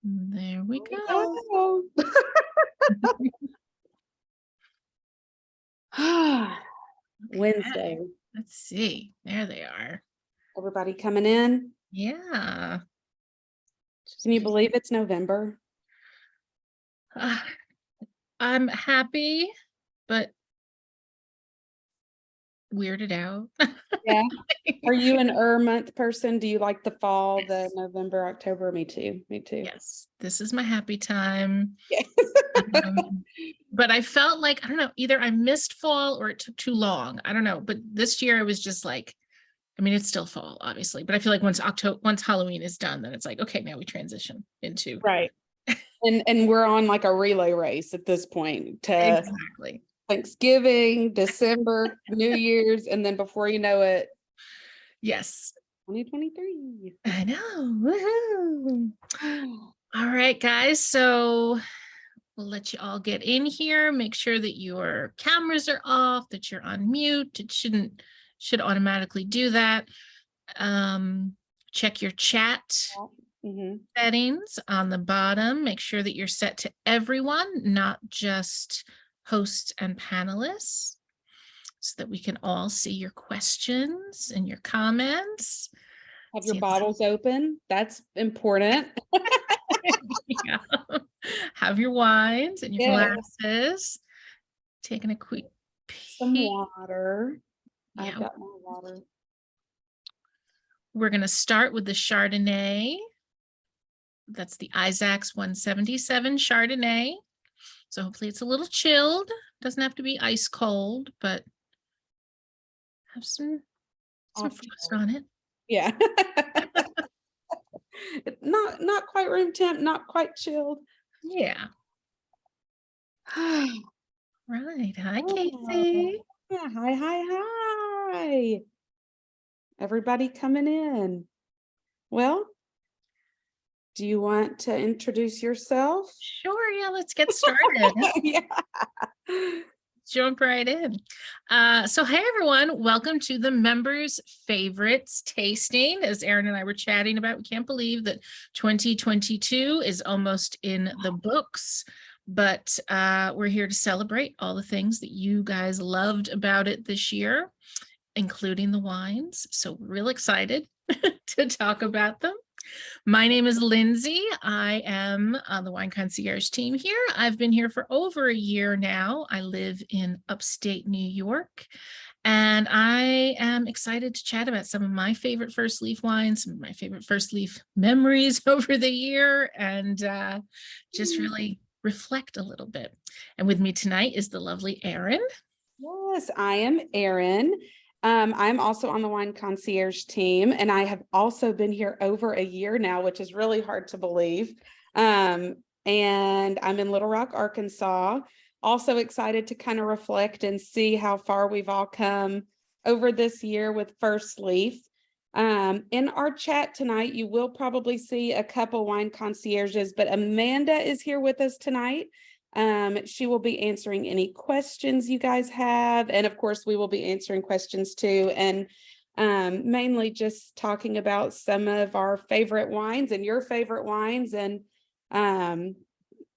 There we go. Oh. Wednesday. Let's see. There they are. Everybody coming in? Yeah. Can you believe it's November? I'm happy, but weirded out. Yeah. Are you an month person? Do you like the fall, Yes. the November, October? Me too. Yes, this is my happy time. Yes. But I felt like, I don't know, either I missed fall or it took too long. I don't know. But this year I was just like, I mean, it's still fall, obviously, but I feel like once Halloween is done, then it's like, okay, now we transition into Right. And we're on like a relay race at this point to exactly Thanksgiving, December, New Year's, and then before you know it, yes, 2023. I know. Woohoo. All right, guys. So we'll let you all get in here. Make sure that your cameras are off, that you're on mute. It should automatically do that. Check your chat settings on the bottom. Make sure that you're set to everyone, not just hosts and panelists, so that we can all see your questions and your comments. Have your bottles open. That's important. Yeah. Have your wines and your glasses. Taking a quick peek. Some water. Yeah. I've got more water. We're going to start with the Chardonnay. That's the Izak's 177 Chardonnay. So hopefully it's a little chilled. Doesn't have to be ice cold, but have some frost on it. Yeah. Not quite room temp, not quite chilled. Yeah. Right. Hi, Casey. Yeah. Hi. Everybody coming in. Well, do you want to introduce yourself? Sure. Yeah, let's get started. Yeah. Jump right in. So hey everyone, welcome to the members favorites tasting. As Erin and I were chatting about, we can't believe that 2022 is almost in the books, but we're here to celebrate all the things that you guys loved about it this year, including the wines. So we're real excited to talk about them. My name is Lindsay. I am on the Wine Concierge team here. I've been here for over a year now. I live in upstate New York, and I am excited to chat about some of my favorite first leaf wines, some of my favorite first leaf memories over the year, and just really reflect a little bit. And with me tonight is the lovely Erin. Yes, I am Erin. I'm also on the Wine Concierge team, and I have also been here over a year now, which is really hard to believe. And I'm in Little Rock, Arkansas. Also excited to kind of reflect and see how far we've all come over this year with First Leaf. In our chat tonight, you will probably see a couple wine concierges, but Amanda is here with us tonight. She will be answering any questions you guys have. And of course, we will be answering questions too. And mainly just talking about some of our favorite wines and your favorite wines. And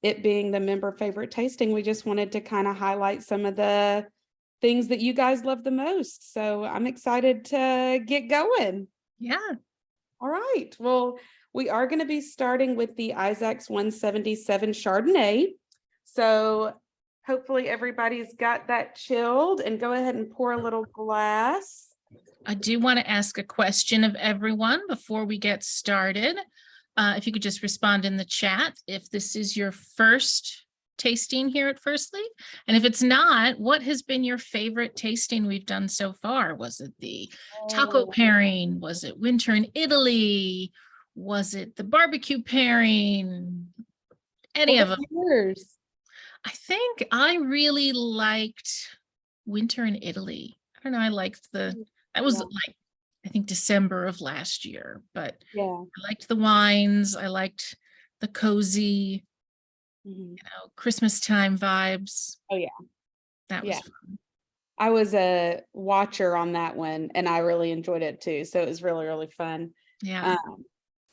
it being the member favorite tasting, we just wanted to kind of highlight some of the things that you guys love the most. So I'm excited to get going. Yeah. All right. Well, we are going to be starting with the Izak's 177 Chardonnay. So hopefully everybody's got that chilled, and go ahead and pour a little glass. I do want to ask a question of everyone before we get started. If you could just respond in the chat if this is your first tasting here at First Leaf. And if it's not, what has been your favorite tasting we've done so far? Was it the taco pairing? Was it winter in Italy? Was it the barbecue pairing? Any of them? Yours? I think I really liked winter in Italy. I don't know. I liked that was like, I think December of last year, but yeah, I liked the wines. I liked the cozy, Christmas time vibes. Oh yeah. That was fun. I was a watcher on that one, and I really enjoyed it too. So it was really, really fun. Yeah.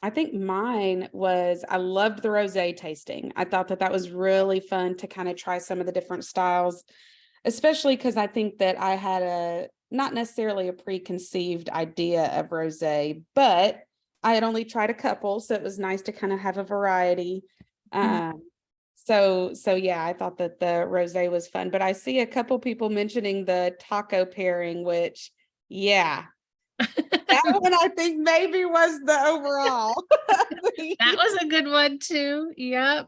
I think mine was, I loved the rosé tasting. I thought that was really fun to kind of try some of the different styles, especially because I think that I had not necessarily a preconceived idea of rosé, but I had only tried a couple, so it was nice to kind of have a variety. So yeah, I thought that the rosé was fun, but I see a couple people mentioning the taco pairing, which, yeah, that one I think maybe was the overall. That was a good one too. Yep.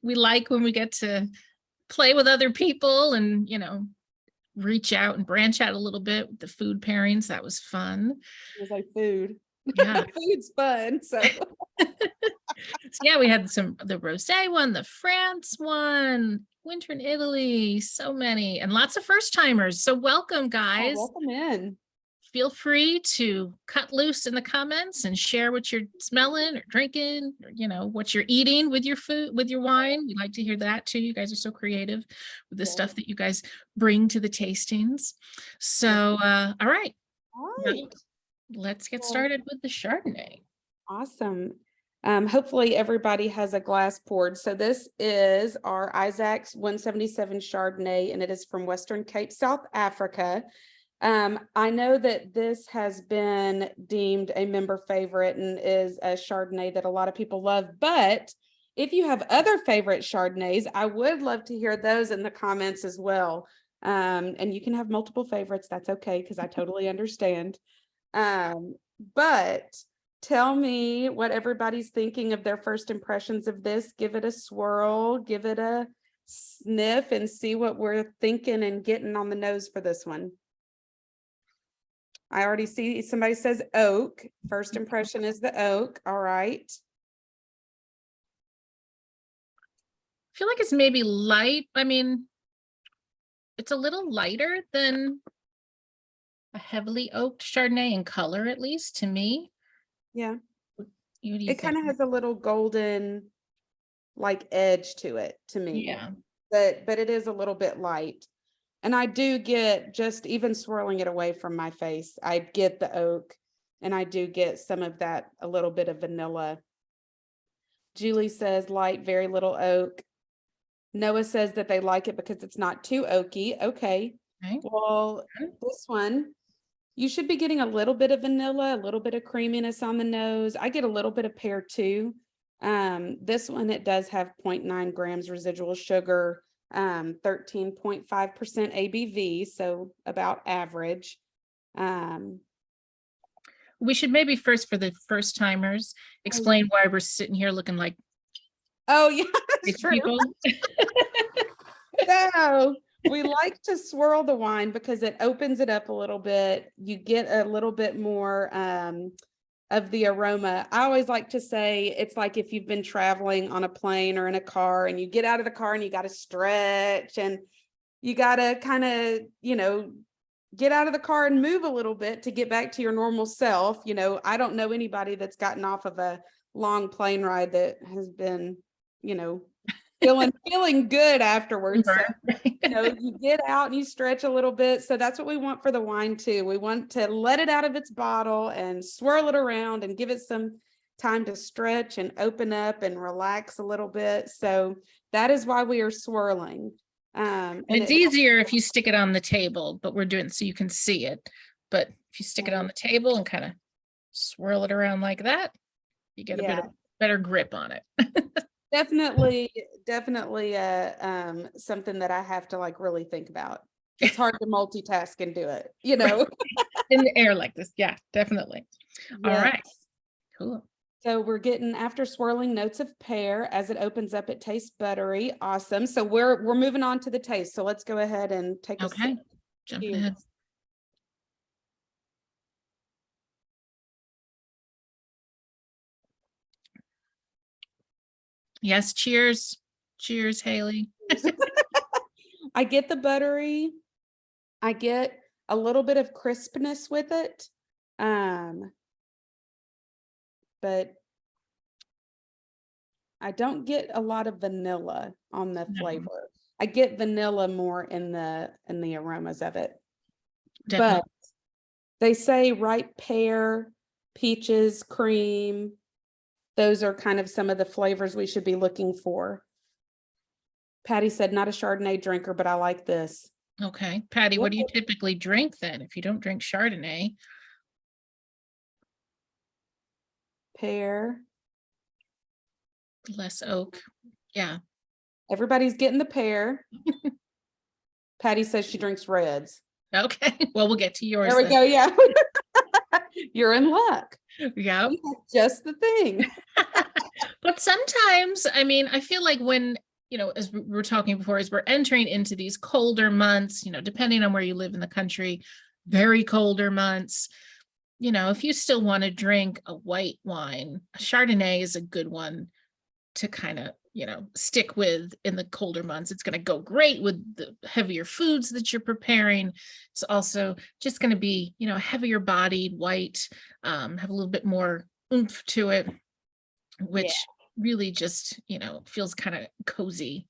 We like when we get to play with other people and, reach out and branch out a little bit with the food pairings. That was fun. It was like food. Yeah. Food's fun. So yeah, we had the rosé one, the France one, winter in Italy, so many, and lots of first timers. So welcome, guys. Welcome in. Feel free to cut loose in the comments and share what you're smelling or drinking, or, what you're eating with your food, with your wine. We'd like to hear that too. You guys are so creative with the stuff that you guys bring to the tastings. So, all right. Let's get started with the Chardonnay. Awesome. Hopefully everybody has a glass poured. So this is our Izak's 177 Chardonnay, and it is from Western Cape, South Africa. I know that this has been deemed a member favorite and is a Chardonnay that a lot of people love, but if you have other favorite Chardonnays, I would love to hear those in the comments as well. And you can have multiple favorites. That's okay, because I totally understand. But tell me what everybody's thinking of their first impressions of this. Give it a swirl, give it a sniff, and see what we're thinking and getting on the nose for this one. I already see somebody says oak. First impression is the oak. All right. I feel like it's maybe light. I mean, it's a little lighter than a heavily oaked Chardonnay in color, at least to me. Yeah. It kind of has a little golden like edge to it to me. Yeah. But it is a little bit light. And I do get, just even swirling it away from my face, I get the oak, and I do get some of that, a little bit of vanilla. Julie says light, very little oak. Noah says that they like it because it's not too oaky. Okay. Well, this one, you should be getting a little bit of vanilla, a little bit of creaminess on the nose. I get a little bit of pear too. This one, it does have 0.9 grams residual sugar, 13.5% ABV, so about average. We should maybe first, for the first timers, explain why we're sitting here looking like yeah, that's true. People. So we like to swirl the wine because it opens it up a little bit. You get a little bit more of the aroma. I always like to say it's like if you've been traveling on a plane or in a car, and you get out of the car and you got to stretch, and you got to kind of, get out of the car and move a little bit to get back to your normal self. I don't know anybody that's gotten off of a long plane ride that has been, feeling good afterwards. So, you get out and you stretch a little bit. So that's what we want for the wine too. We want to let it out of its bottle and swirl it around and give it some time to stretch and open up and relax a little bit. So that is why we are swirling. And it's easier if you stick it on the table, but we're doing it so you can see it. But if you stick it on the table and kind of swirl it around like that, you get a bit of better grip on it. Definitely something that I have to really think about. It's hard to multitask and do it, in the air like this. Yeah, definitely. Yes. All right. Cool. So we're getting, after swirling, notes of pear. As it opens up, it tastes buttery. Awesome. So we're moving on to the taste. So let's go ahead and take a sip. Jump ahead. Yes, cheers. Cheers, Haley. I get the buttery. I get a little bit of crispness with it. But I don't get a lot of vanilla on the flavor. I get vanilla more in the aromas of it. Definitely. But they say ripe pear, peaches, cream, those are kind of some of the flavors we should be looking for. Patty said, not a Chardonnay drinker, but I like this. Okay. Patty, what do you Yep. typically drink then if you don't drink Chardonnay? Pear. Less oak. Yeah. Everybody's getting the pear. Patty says she drinks reds. Okay. Well, we'll get to yours There we then. go. Yeah. You're in luck. Yeah. Just the thing. But sometimes, I mean, I feel like when, as we were talking before, as we're entering into these colder months, depending on where you live in the country, very colder months, if you still want to drink a white wine, a Chardonnay is a good one to kind of, stick with in the colder months. It's going to go great with the heavier foods that you're preparing. It's also just going to be, heavier bodied, white, have a little bit more oomph to it, which really just, feels kind of cozy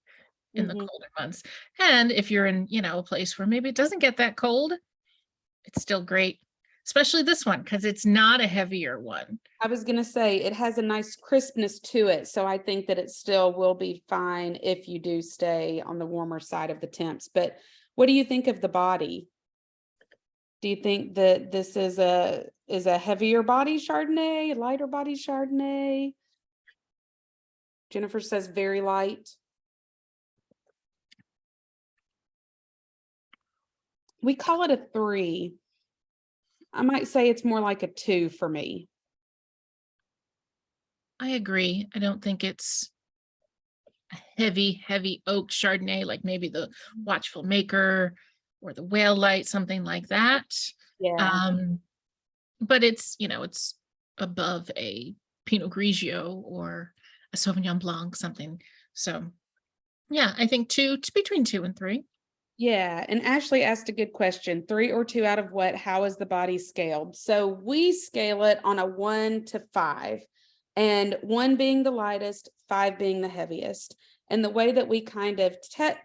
in the colder months. And if you're in, a place where maybe it doesn't get that cold, it's still great, especially this one, because it's not a heavier one. I was going to say it has a nice crispness to it. So I think that it still will be fine if you do stay on the warmer side of the temps. But what do you think of the body? Do you think that this is a heavier body Chardonnay, a lighter body Chardonnay? Jennifer says very light. We call it a 3. I might say it's more like a 2 for me. I agree. I don't think it's a heavy oak Chardonnay, like maybe the Watchful Maker or the Whale Light, something like that. Yeah. But it's, it's above a Pinot Grigio or a Sauvignon Blanc, something. So yeah, I think between 2 and 3. Yeah, and Ashley asked a good question. 3 or 2 out of what? How is the body scaled? So we scale it on a 1 to 5, and 1 being the lightest, 5 being the heaviest. And the way that we kind of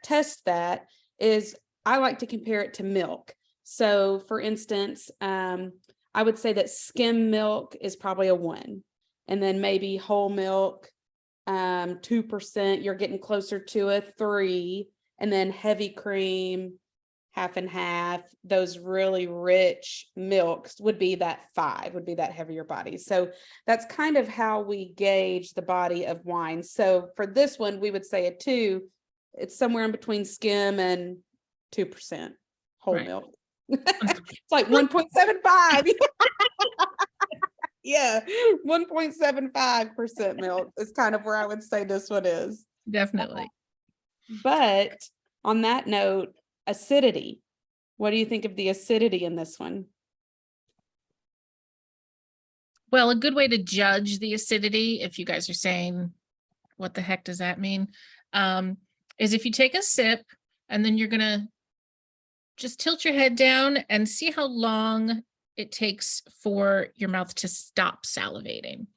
test that is I like to compare it to milk. So for instance, I would say that skim milk is probably a 1, and then maybe whole milk, 2%, you're getting closer to a 3. And then heavy cream, half and half, those really rich milks would be that 5, would be that heavier body. So that's kind of how we gauge the body of wine. So for this one, we would say a 2, it's somewhere in between skim and 2% whole milk. It's like 1.75. Yeah, 1.75% milk is kind of where I would say this one is. Definitely. But on that note, acidity. What do you think of the acidity in this one? Well, a good way to judge the acidity, if you guys are saying, what the heck does that mean? Is if you take a sip and then you're going to just tilt your head down and see how long it takes for your mouth to stop salivating.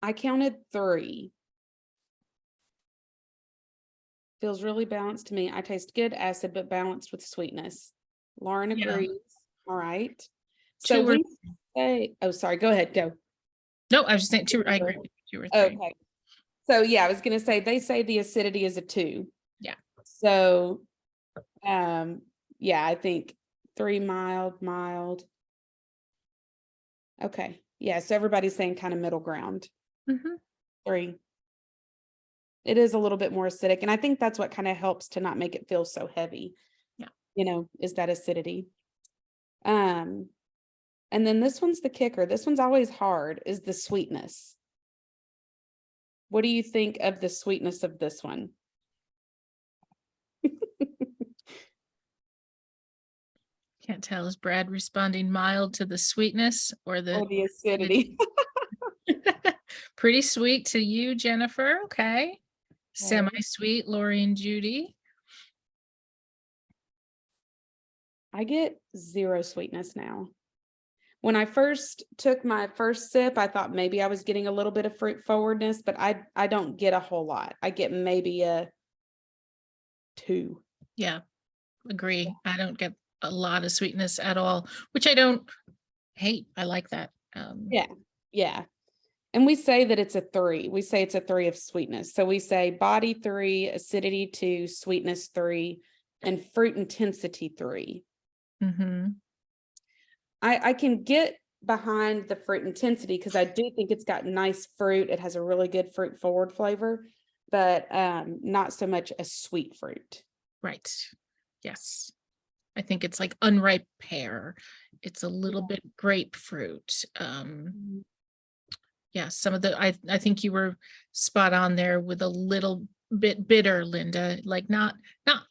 I counted 3. Feels really balanced to me. I taste good acid, but balanced with sweetness. Lauren agrees. All right. So we say, oh, sorry, go ahead, go. No, I was just saying 2. I agree with 2 or 3. Okay. So yeah, I was going to say, they say the acidity is a 2. Yeah. So, yeah, I think 3 mild. Okay. Yeah. So everybody's saying kind of middle ground. 3. It is a little bit more acidic. And I think that's what kind of helps to not make it feel so heavy. Yeah. Is that acidity. And then this one's the kicker. This one's always hard, is the sweetness. What do you think of the sweetness of this one? Can't tell. Is Brad responding mild to the sweetness or the acidity? Pretty sweet to you, Jennifer. Okay. Semi-sweet, Lori and Judy. I get 0 sweetness now. When I first took my first sip, I thought maybe I was getting a little bit of fruit forwardness, but I don't get a whole lot. I get maybe a 2. Yeah, agree. I don't get a lot of sweetness at all, which I don't hate. I like that. Yeah. Yeah. And we say that it's a 3. We say it's a 3 of sweetness. So we say body 3, acidity 2, sweetness 3, and fruit intensity 3. Mm-hmm. I can get behind the fruit intensity because I do think it's got nice fruit. It has a really good fruit forward flavor, but not so much a sweet fruit. Right. Yes. I think it's like unripe pear. It's a little bit grapefruit. Yeah, some of the I think you were spot on there with a little bit bitter, Linda, like not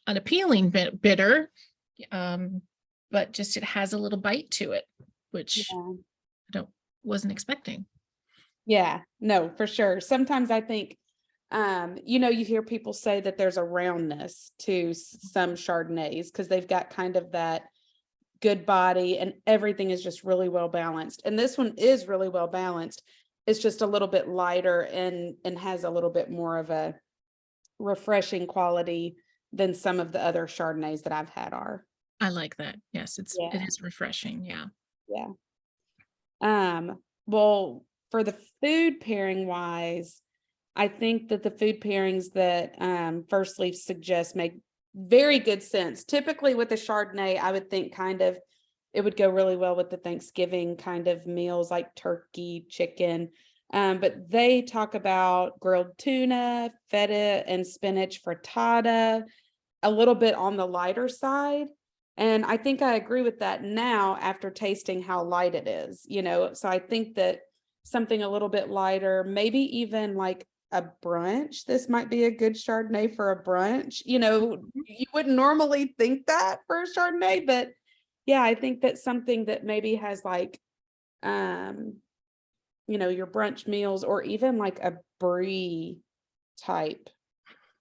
an appealing bit bitter, but just it has a little bite to it, which Yeah. I wasn't expecting. Yeah, no, for sure. Sometimes I think, you hear people say that there's a roundness to some Chardonnays because they've got kind of that good body and everything is just really well balanced. And this one is really well balanced. It's just a little bit lighter and has a little bit more of a refreshing quality than some of the other Chardonnays that I've had are. I like that. Yes, it Yeah. is refreshing. Yeah. Yeah. Well, for the food pairing wise, I think that the food pairings that First Leaf suggests make very good sense. Typically with the Chardonnay, I would think kind of it would go really well with the Thanksgiving kind of meals like turkey, chicken. But they talk about grilled tuna, feta, and spinach frittata, a little bit on the lighter side. And I think I agree with that now after tasting how light it is, So I think that something a little bit lighter, maybe even like a brunch. This might be a good Chardonnay for a brunch. You wouldn't normally think that for a Chardonnay, but yeah, I think that's something that maybe has like, your brunch meals or even like a brie type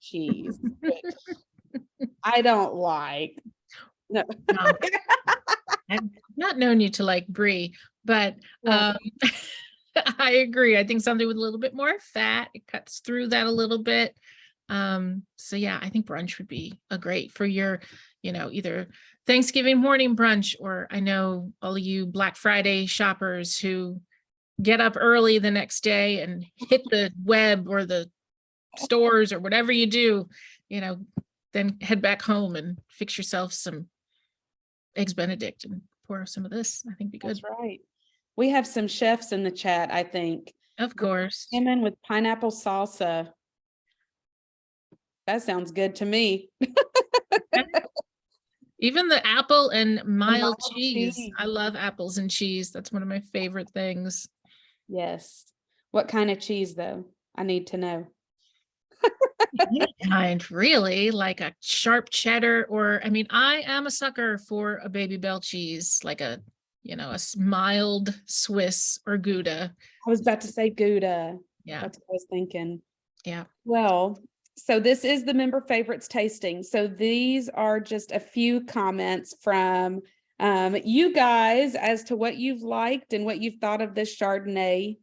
cheese, which I don't like. No. No, I've not known you to like brie, but Yeah. I agree. I think something with a little bit more fat, it cuts through that a little bit. So yeah, I think brunch would be a great for your, either Thanksgiving morning brunch, or I know all of you Black Friday shoppers who get up early the next day and hit the web or the stores or whatever you do, then head back home and fix yourself some eggs Benedict and pour some of this. I think be good. That's right. We have some chefs in the chat, I think. Of course. Salmon with pineapple salsa. That sounds good to me. Even the apple and mild cheese. cheese. I love apples and cheese. That's one of my favorite things. Yes. What kind of cheese though? I need to know. Any kind, really, like a sharp cheddar, or I am a sucker for a Baby Bell cheese, like a mild Swiss or Gouda. I was about to say Gouda. Yeah. That's what I was thinking. Yeah. Well, so this is the member favorites tasting. So these are just a few comments from you guys as to what you've liked and what you've thought of this Chardonnay.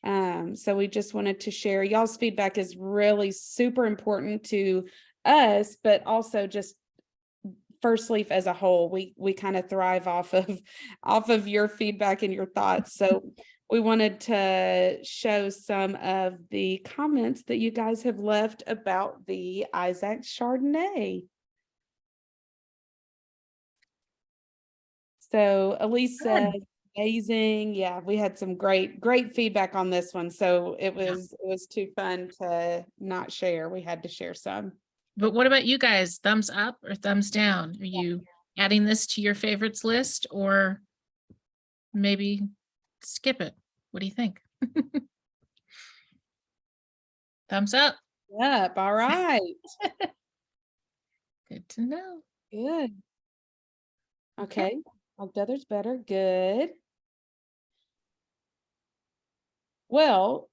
So we just wanted to share. Y'all's feedback is really super important to us, but also just First Leaf as a whole. We kind of thrive off of your feedback and your thoughts. So we wanted to show some of the comments that you guys have left about the Izak Chardonnay. So Elise said, amazing. Yeah, we had some great feedback on this one. So it was too fun to not share. We had to share some. But what about you guys? Thumbs up or thumbs down? Are you adding this to your favorites list, or maybe skip it? What do you think? Thumbs up. Yep. All right. Good to know. Good. Okay. Like the others better. Good. Well,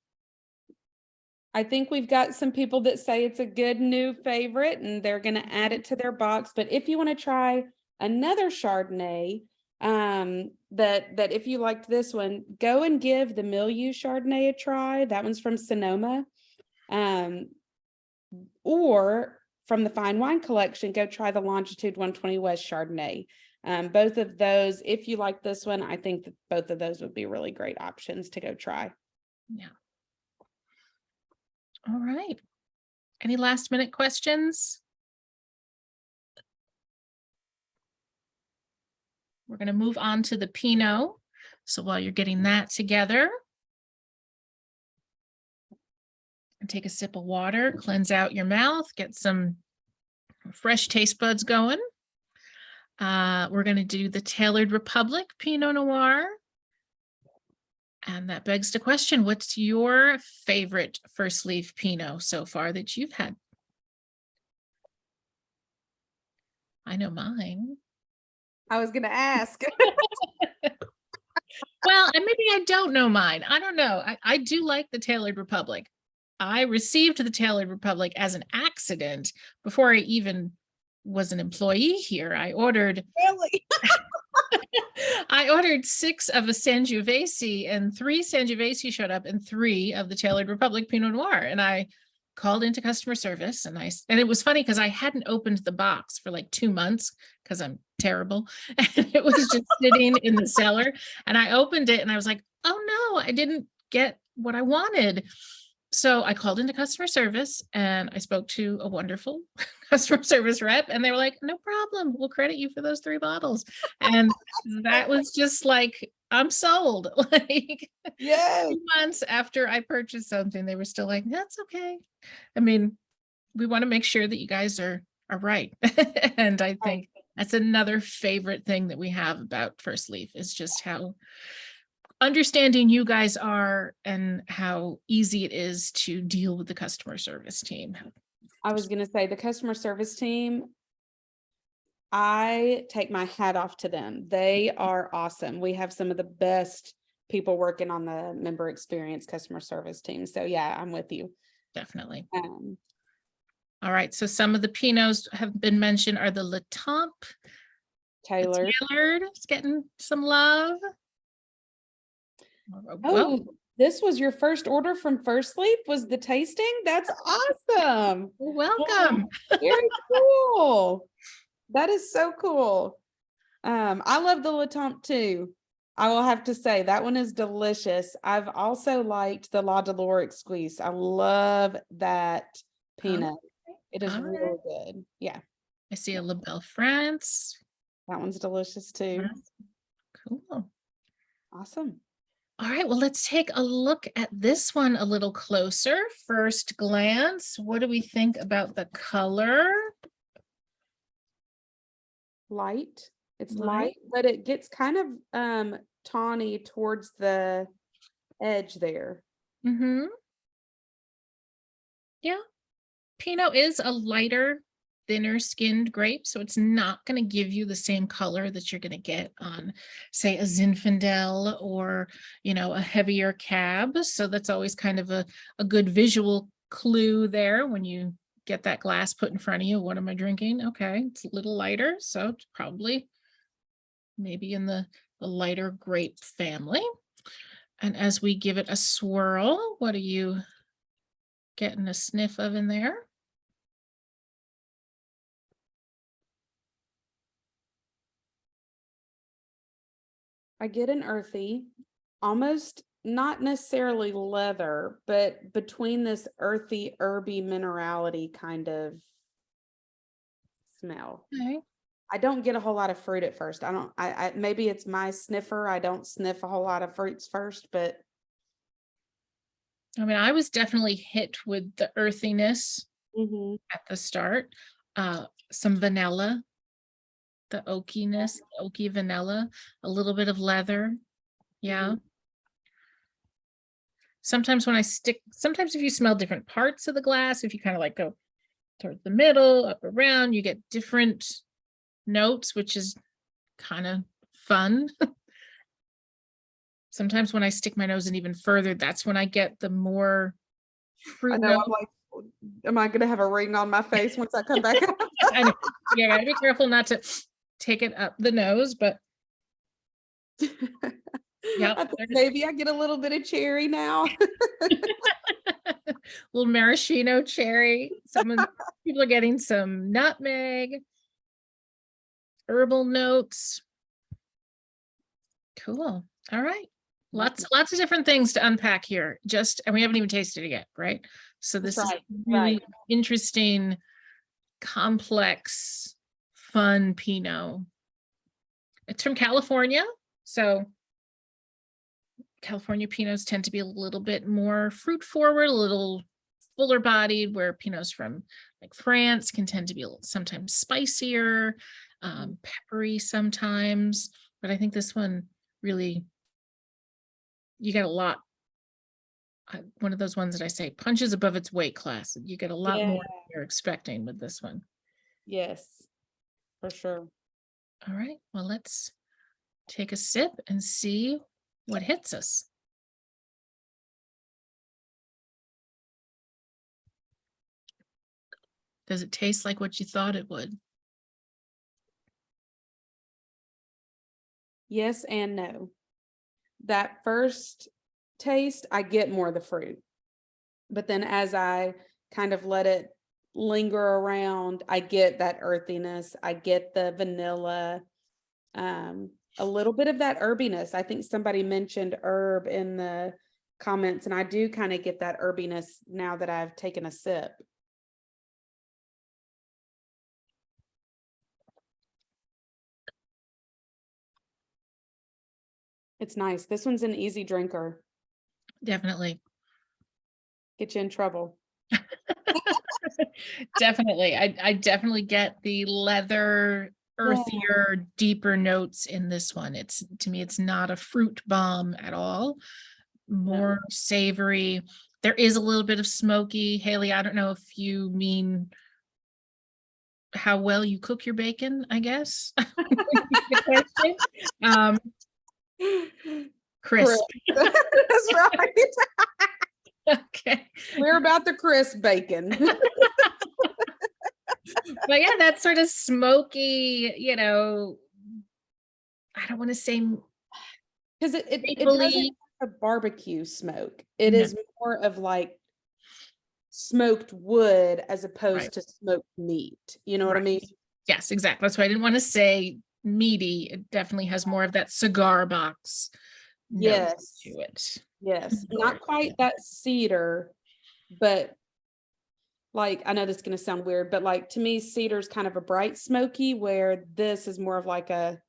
I think we've got some people that say it's a good new favorite and they're going to add it to their box. But if you want to try another Chardonnay, that if you liked this one, go and give the Milieu Chardonnay a try. That one's from Sonoma. Or from the Fine Wine Collection, go try the Longitude 120 West Chardonnay. Both of those, if you like this one, I think that both of those would be really great options to go try. Yeah. All right. Any last minute questions? We're going to move on to the Pinot. So while you're getting that together, and take a sip of water, cleanse out your mouth, get some fresh taste buds going. We're going to do the Tailored Republic Pinot Noir. And that begs the question, what's your favorite first leaf Pinot so far that you've had? I know mine. I was going to ask. Well, and maybe I don't know mine. I don't know. I do like the Tailored Republic. I received the Tailored Republic as an accident before I even was an employee here. I ordered Really? I ordered 6 of a Sangiovese, and 3 Sangiovese showed up and 3 of the Tailored Republic Pinot Noir. And I called into customer service, and it was funny because I hadn't opened the box for like 2 months because I'm terrible. And it was just sitting in the cellar. And I opened it and I was like, oh no, I didn't get what I wanted. So I called into customer service and I spoke to a wonderful customer service rep, and they were like, no problem, we'll credit you for those 3 bottles. And that was just like, I'm sold. Like, Yeah. 2 months after I purchased something, they were still like, that's okay. I mean, we want to make sure that you guys are right. And I think that's another favorite thing that we have about First Leaf is just how understanding you guys are and how easy it is to deal with the customer service team. I was going to say the customer service team, I take my hat off to them. They are awesome. We have some of the best people working on the member experience customer service team. So yeah, I'm with you. Definitely. All right. So some of the Pinots have been mentioned are the Le Temps. Tailored. It's getting some love. Oh, this was your first order from First Leaf, was the tasting? That's awesome. Welcome. Very cool. That is so cool. I love the Le Temps too. I will have to say that one is delicious. I've also liked the La Dolore Exquise. I love that Pinot. It is really good. Yeah. I see a La Belle France. That one's delicious too. Cool. Awesome. All right, well, let's take a look at this one a little closer. First glance, what do we think about the color? Light. It's light, but it gets kind of tawny towards the edge there. Mm-hmm. Yeah. Pinot is a lighter, thinner skinned grape, so it's not going to give you the same color that you're going to get on, say, a Zinfandel or, a heavier cab. So that's always kind of a good visual clue there when you get that glass put in front of you. What am I drinking? Okay, it's a little lighter, so it's probably maybe in the lighter grape family. And as we give it a swirl, what are you getting a sniff of in there? I get an earthy, almost not necessarily leather, but between this earthy, herby minerality kind of smell. Okay. I don't get a whole lot of fruit at first. I maybe it's my sniffer. I don't sniff a whole lot of fruits first, but I mean, I was definitely hit with the earthiness at the start. Some vanilla, the oakiness, oaky vanilla, a little bit of leather. Yeah. Sometimes sometimes if you smell different parts of the glass, if you kind of like go towards the middle, up around, you get different notes, which is kind of fun. Sometimes when I stick my nose in even further, that's when I get the more fruit. I know, I'm like, am I going to have a ring on my face once I come back? Yeah, gotta be careful not to take it up the nose, but yeah, maybe I get a little bit of cherry now. Little maraschino cherry. People are getting some nutmeg. herbal notes. Cool. All right. Lots of different things to unpack here. And we haven't even tasted it yet, right? So this is really interesting, complex, fun Pinot. It's from California. So California Pinots tend to be a little bit more fruit forward, a little fuller bodied, where Pinots from like France can tend to be sometimes spicier, peppery sometimes. But I think this one really, you get a lot. One of those ones that I say punches above its weight class. You get a lot more than you're expecting with this one. Yes, for sure. All right. Well, let's take a sip and see what hits us. Does it taste like what you thought it would? Yes and no. That first taste, I get more of the fruit. But then as I kind of let it linger around, I get that earthiness. I get the vanilla, a little bit of that herbiness. I think somebody mentioned herb in the comments, and I do kind of get that herbiness now that I've taken a sip. It's nice. This one's an easy drinker. Definitely. Get you in trouble. Definitely. I definitely get the leather, earthier, deeper notes in this one. To me, it's not a fruit bomb at all. More savory. There is a little bit of smoky. Haley, I don't know if you mean how well you cook your bacon, I guess. Crisp. That's right. Okay. We're about the crisp bacon. But yeah, that sort of smoky, I don't want to say because it doesn't have a barbecue smoke. It is more of like smoked wood as opposed to smoked meat. You know what I mean? Yes, exactly. That's why I didn't want to say meaty. It definitely has more of that cigar box note to it. Yes, not quite that cedar, but like, I know this is going to sound weird, but like to me, cedar is kind of a bright smoky, where this is more of like a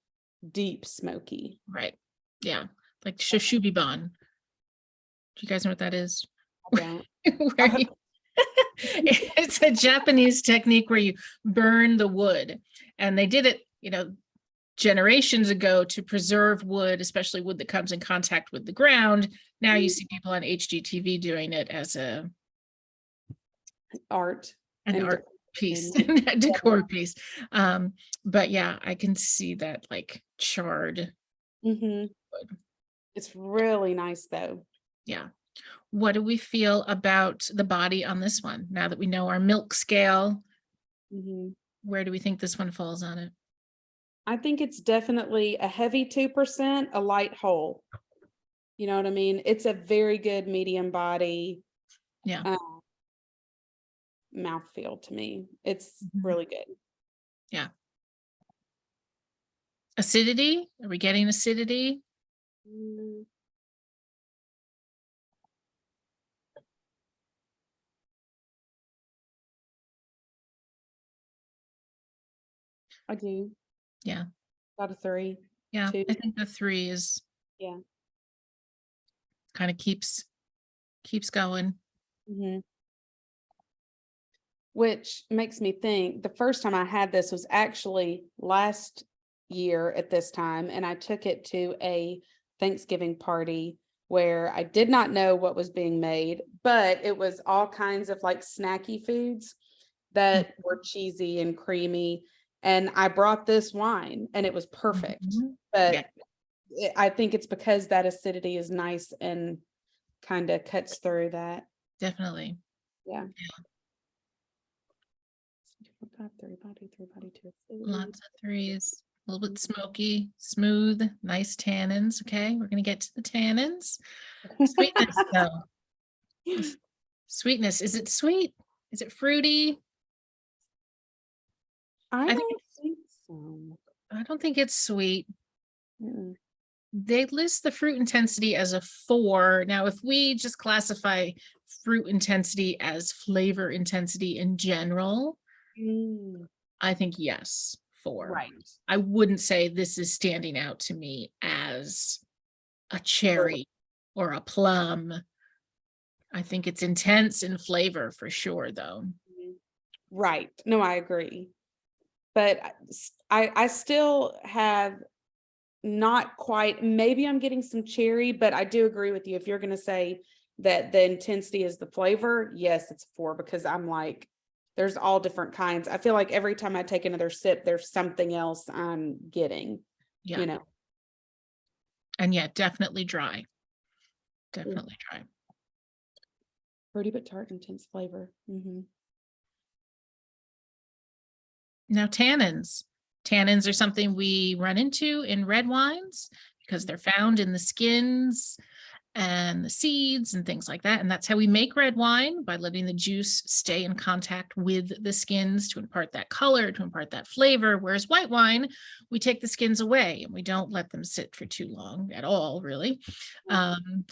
deep smoky. Right. Yeah. Like shoshubi ban. Do you guys know what that is? I don't. It's a Japanese technique where you burn the wood, and they did it, generations ago to preserve wood, especially wood that comes in contact with the ground. Now you see people on HGTV doing it as an art piece, a decor piece. But yeah, I can see that like charred wood. It's really nice though. Yeah. What do we feel about the body on this one? Now that we know our milk scale, where do we think this one falls on it? I think it's definitely a heavy 2%, a light whole. You know what I mean? It's a very good medium body. Yeah. Mouthfeel to me. It's really good. Yeah. Acidity? Are we getting acidity? I do. Yeah. About a 3. Yeah. 2. I think the 3 is kind of keeps going. Which makes me think the first time I had this was actually last year at this time, and I took it to a Thanksgiving party where I did not know what was being made, but it was all kinds of like snacky foods that were cheesy and creamy. And I brought this wine and it was perfect. But I think it's because that acidity is nice and kind of cuts through that. Definitely. Yeah. Lots of 3s. A little bit smoky, smooth, nice tannins. Okay, we're gonna get to the tannins. Sweetness, though. Sweetness. Is it sweet? Is it fruity? I don't think so. I don't think it's sweet. Mm-mm. They list the fruit intensity as a 4. Now, if we just classify fruit intensity as flavor intensity in general, Mm, I think yes, 4. right. I wouldn't say this is standing out to me as a Or- cherry or a plum. I think it's intense in flavor for sure, though. Right. No, I agree. But I still have not quite, maybe I'm getting some cherry, but I do agree with you. If you're going to say that the intensity is the flavor, yes, it's 4 because I'm like, there's all different kinds. I feel like every time I take another sip, there's something else I'm getting, Yeah. you know. And yeah, definitely dry. Yeah. Definitely dry. Fruity but tart, intense flavor. Now, tannins. Tannins are something we run into in red wines because they're found in the skins and the seeds and things like that. And that's how we make red wine, by letting the juice stay in contact with the skins to impart that color, to impart that flavor. Whereas white wine, we take the skins away and we don't let them sit for too long at all, really.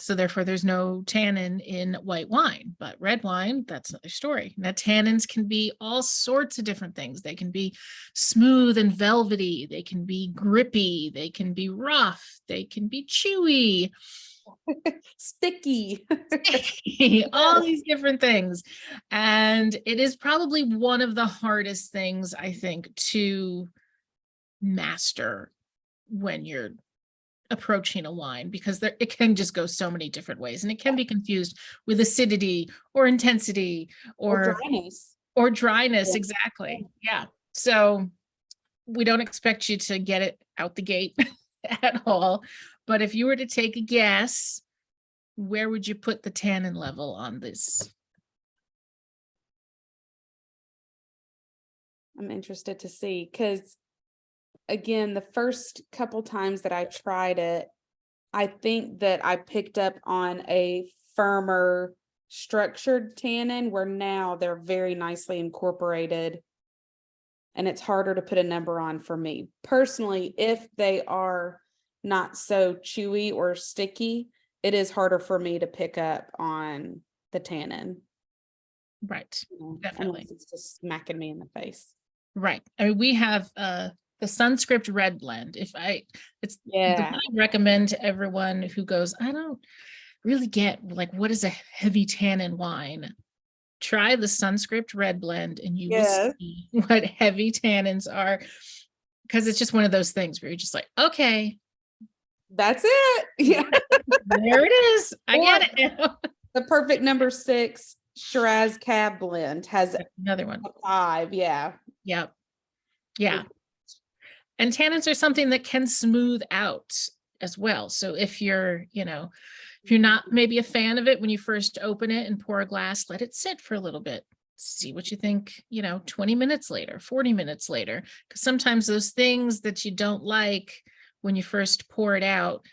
So therefore, there's no tannin in white wine. But red wine, that's another story. Now, tannins can be all sorts of different things. They can be smooth and velvety. They can be grippy. They can be rough. They can be chewy. Sticky. All these different things. And it is probably one of the hardest things, I think, to master when you're approaching a wine, because it can just go so many different ways, and it can be confused with acidity or intensity Or dryness. or dryness. Yeah. Exactly. Yeah. So we don't expect you to get it out the gate at all. But if you were to take a guess, where would you put the tannin level on this? I'm interested to see because, again, the first couple times that I tried it, I think that I picked up on a firmer, structured tannin where now they're very nicely incorporated. And it's harder to put a number on for me. Personally, if they are not so chewy or sticky, it is harder for me to pick up on the tannin. Right. Unless Definitely. it's just smacking me in the face. Right. I mean, we have the Sunscript red blend. It's the one Yeah. I recommend to everyone who goes, I don't really get, like, what is a heavy tannin wine? Try the Sunscript red blend and you will Yes. see what heavy tannins are, because it's just one of those things where you're just like, okay, That's it. Yeah. there it is. I Or get it now. the perfect number 6 Shiraz Cab blend has Another one. a 5. Yeah. Yep. Yeah. And tannins are something that can smooth out as well. So if you're, if you're not maybe a fan of it when you first open it and pour a glass, let it sit for a little bit. See what you think, 20 minutes later, 40 minutes later. Because sometimes those things that you don't like when you first pour it out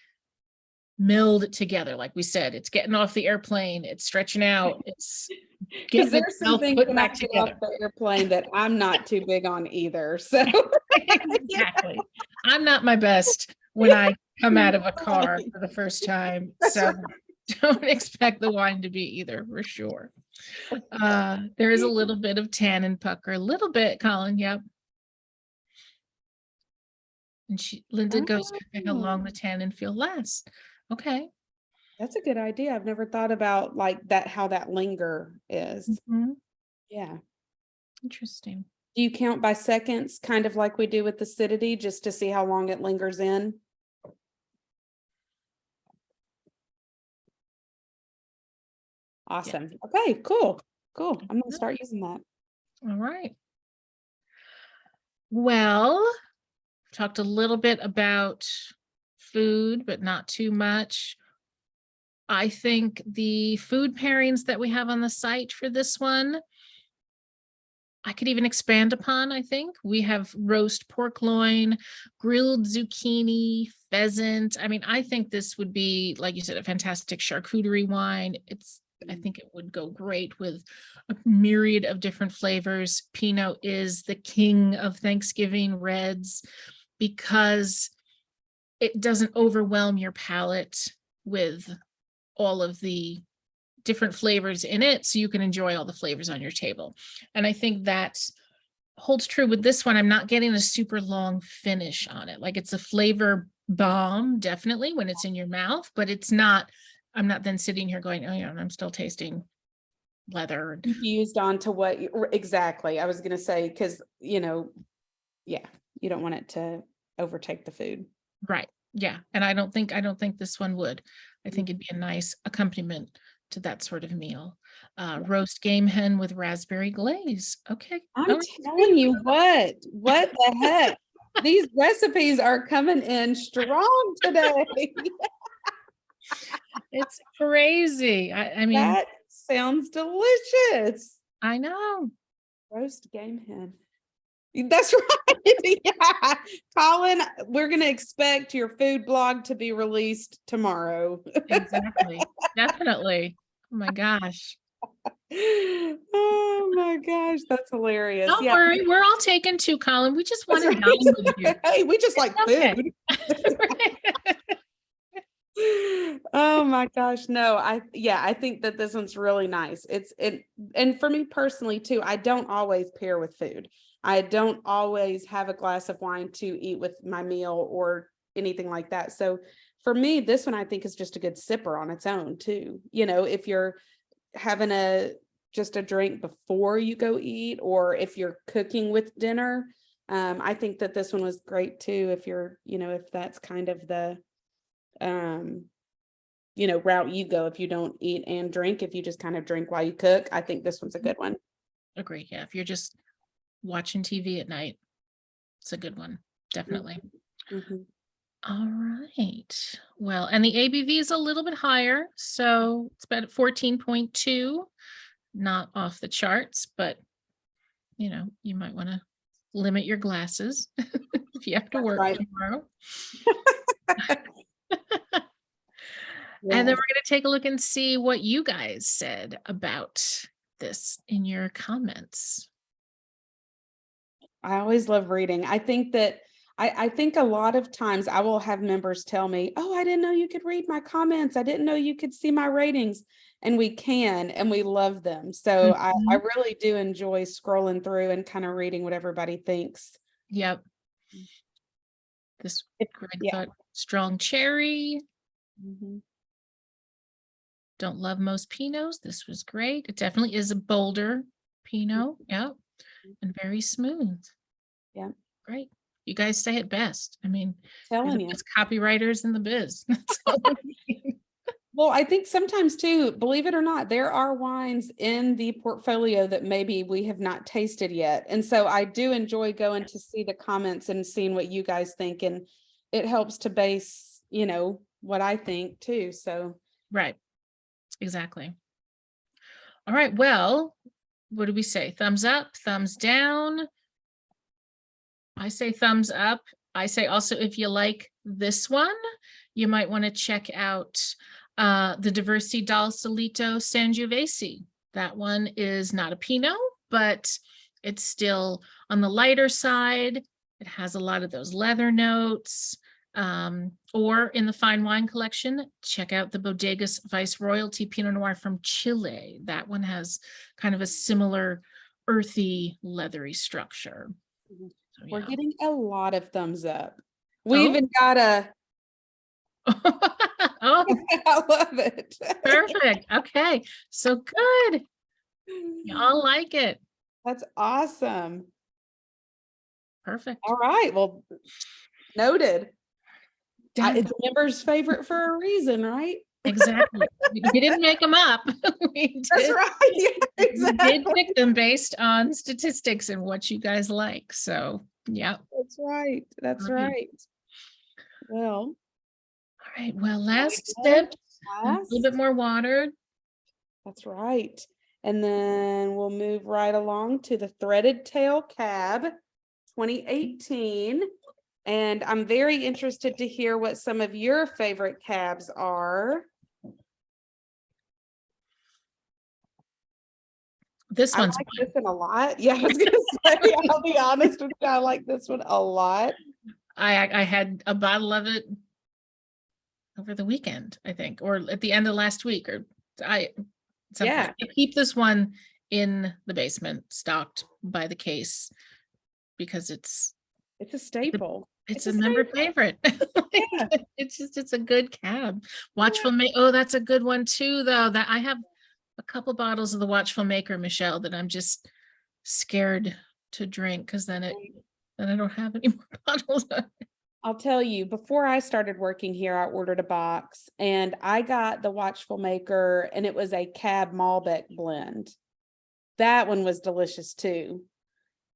meld together. Like we said, it's getting off the airplane, it's stretching out, it's Because getting there's some itself things put when I back get off together. the airplane that I'm not too big on either. So Exactly. I'm not my best when I come out of a car Right. for the first time. That's So right. don't expect the wine to be either, for sure. There is a little bit of tannin pucker, a little bit, Colin. Yep. And Linda goes, how long the Oh, tannin feel lasts. Okay. that's a good idea. I've never thought about like that, how that linger is. Mhm. Yeah. Interesting. Do you count by seconds, kind of like we do with acidity, just to see how long it lingers in? Awesome. Okay, cool. Cool. I'm gonna start using that. All right. Well, talked a little bit about food, but not too much. I think the food pairings that we have on the site for this one, I could even expand upon. I think we have roast pork loin, grilled zucchini, pheasant. I mean, I think this would be, like you said, a fantastic charcuterie wine. I think it would go great with a myriad of different flavors. Pinot is the king of Thanksgiving reds. because it doesn't overwhelm your palate with all of the different flavors in it, so you can enjoy all the flavors on your table. And I think that holds true with this one. I'm not getting a super long finish on it. Like, it's a flavor bomb, definitely, when it's in your mouth, but it's not, I'm not then sitting here going, oh yeah, I'm still tasting leather. Confused on to what exactly I was going to say, because, yeah, you don't want it to overtake the food. Right. Yeah. And I don't think this one would. I think it'd be a nice accompaniment to that sort of meal. Roast game hen with raspberry glaze. Okay. I'm telling you what the heck? These recipes are coming in strong today. It's crazy. I mean, that sounds delicious. I know. Roast game hen. That's right. Yeah. Colin, we're going to expect your food blog to be released tomorrow. Exactly. Definitely. Oh my gosh. Oh my gosh, that's hilarious. Don't worry, we're all taken too, Colin. We just want to dine with you. Hey, we just like food. Oh my gosh, no, I think that this one's really nice. And for me personally too, I don't always pair with food. I don't always have a glass of wine to eat with my meal or anything like that. So for me, this one I think is just a good sipper on its own too. If you're having just a drink before you go eat, or if you're cooking with dinner, I think that this one was great too. If you're, if that's kind of the, route you go, if you don't eat and drink, if you just kind of drink while you cook, I think this one's a good one. Agree. Yeah. If you're just watching TV at night, it's a good one. Definitely. Mm-hmm. All right. Well, and the ABV is a little bit higher. So it's about 14.2, not off the charts, but you might want to limit your glasses if you have to work tomorrow. And then we're going to take a look and see what you guys said about this in your comments. I always love reading. I think that I think a lot of times I will have members tell me, oh, I didn't know you could read my comments. I didn't know you could see my ratings. And we can, and we love them. So I really do enjoy scrolling through and kind of reading what everybody thinks. Yep. This Greg thought strong cherry. Mm-hmm. Don't love most Pinots. This was great. It definitely is a bolder Pinot. Yep. And very smooth. Yeah. Great. You guys say it best. I mean, telling you, best copywriters in the biz. Well, I think sometimes too, believe it or not, there are wines in the portfolio that maybe we have not tasted yet. And so I do enjoy going to see the comments and seeing what you guys think. And it helps to base, what I think too. So. Right. Exactly. All right. Well, what do we say? Thumbs up, thumbs down. I say thumbs up. I say also, if you like this one, you might want to check out the Diversi dal Solito Sangiovese. That one is not a Pinot, but it's still on the lighter side. It has a lot of those leather notes. Or in the fine wine collection, check out the Bodegas Viceroyalty Pinot Noir from Chile. That one has kind of a similar earthy, leathery structure. So, we're getting a lot of thumbs up. We Oh. even got a oh, I love it. Perfect. Okay. So good. Y'all like it. That's awesome. Perfect. All right. Well, noted. It's a member's favorite for a reason, right? Exactly. We didn't make them up. That's right. Yeah, exactly. We did pick them based on statistics and what you guys like. So, yeah. That's right. That's right. Well. All right. Well, last sip, a little bit more water. That's right. And then we'll move right along to the Threaded Tale Cab 2018. And I'm very interested to hear what some of your favorite cabs are. This one's I like this one a lot. Yeah, I was gonna say, I'll be honest with you, I like this one a lot. I had a bottle of it over the weekend, I think, or at the end of last week, or something. Yeah. I keep this one in the basement, stocked by the case, because It's a staple. it's It's a a member staple. favorite. Yeah. Like, it's a good cab. Yeah. Watchful Maker. Oh, that's a good one too, though. That I have a couple bottles of the Watchful Maker, Michelle, that I'm just scared to drink, because then I don't have any more bottles. I'll tell you, before I started working here, I ordered a box and I got the Watchful Maker, and it was a Cab Malbec blend. That one was delicious too.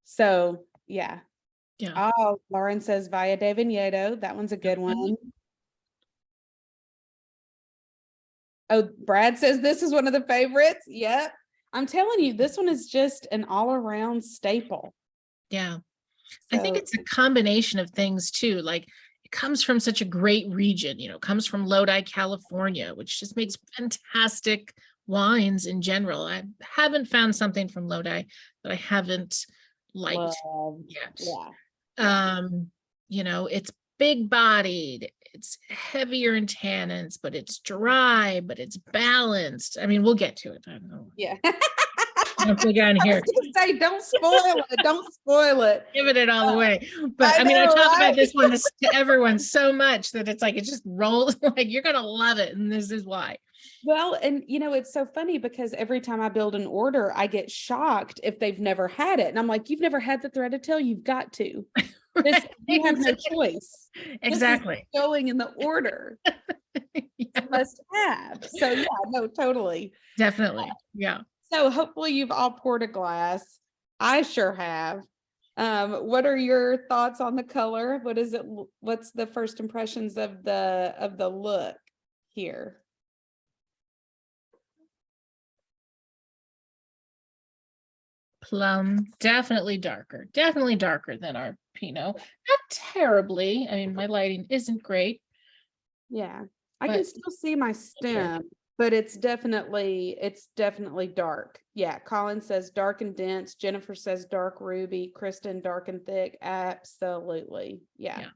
So yeah. Yeah. Oh, Lauren says Via de Vigneto. That one's a good one. Oh, Brad says this is one of the favorites. Yep. I'm telling you, this one is just an all-around staple. Yeah. I think So it's a combination of things too. Like, it comes from such a great region, it comes from Lodi, California, which just makes fantastic wines in general. I haven't found something from Lodi that I haven't liked love. yet. Yeah. It's big bodied, it's heavier in tannins, but it's dry, but it's balanced. I mean, we'll get to it. I don't know. Yeah. Once again I here, was gonna say, don't spoil it. Don't spoil it. giving it all away. But I mean, I know, talk about right? this one to everyone so much that it's like, it just rolls, like, you're gonna love it, and this is why. Well, and it's so funny because every time I build an order, I get shocked if they've never had it. And I'm like, you've never had the Threaded Tale? You've got to. This, you have no choice. Exactly. This is going in the order. Yeah, Must have. So yeah, no, totally. definitely. Yeah. So hopefully you've all poured a glass. I sure have. What are your thoughts on the color? What is it? What's the first impressions of the look here? Plum, definitely darker than our Pinot. Not terribly. I mean, my lighting isn't great. Yeah, I But can still see my stem, but it's definitely dark. Yeah, Colin says dark and dense. Jennifer says dark ruby. Kristen, dark and thick. Absolutely. Yeah.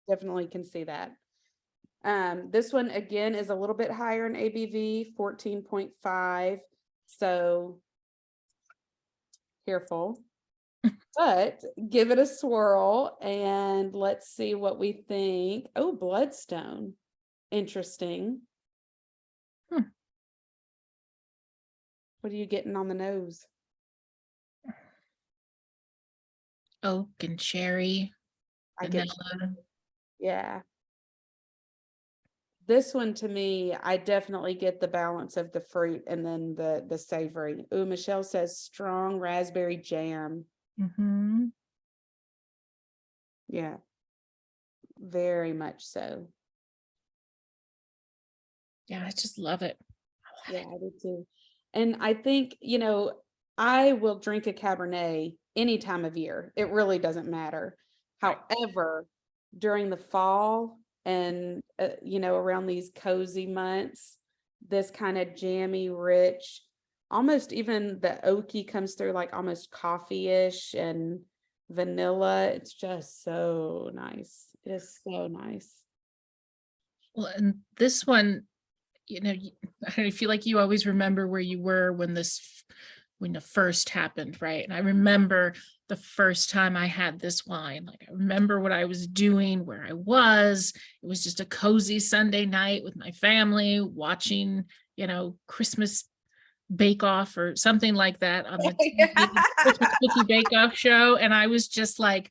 Definitely can see that. This one again is a little bit higher in ABV, 14.5. So careful, but give it a swirl and let's see what we think. Oh, bloodstone. Interesting. What are you getting on the nose? Oak and cherry, I get, vanilla. yeah. This one to me, I definitely get the balance of the fruit and then the savory. Ooh, Michelle says strong raspberry jam. Mm-hmm. Yeah, very much so. Yeah, I just love it. Yeah, I do too. And I think, I will drink a Cabernet any time of year. It really doesn't matter. Right. However, during the fall and, around these cozy months, this kind of jammy, rich, almost even the oaky comes through like almost coffee-ish and vanilla. It's just so nice. It is so nice. Well, and this one, I feel like you always remember where you were when it first happened, right? And I remember the first time I had this wine. Like, I remember what I was doing, where I was. It was just a cozy Sunday night with my family, watching, Christmas Bake Off or something like that on the TV, Christmas Cookie Bake Off show. And I was just like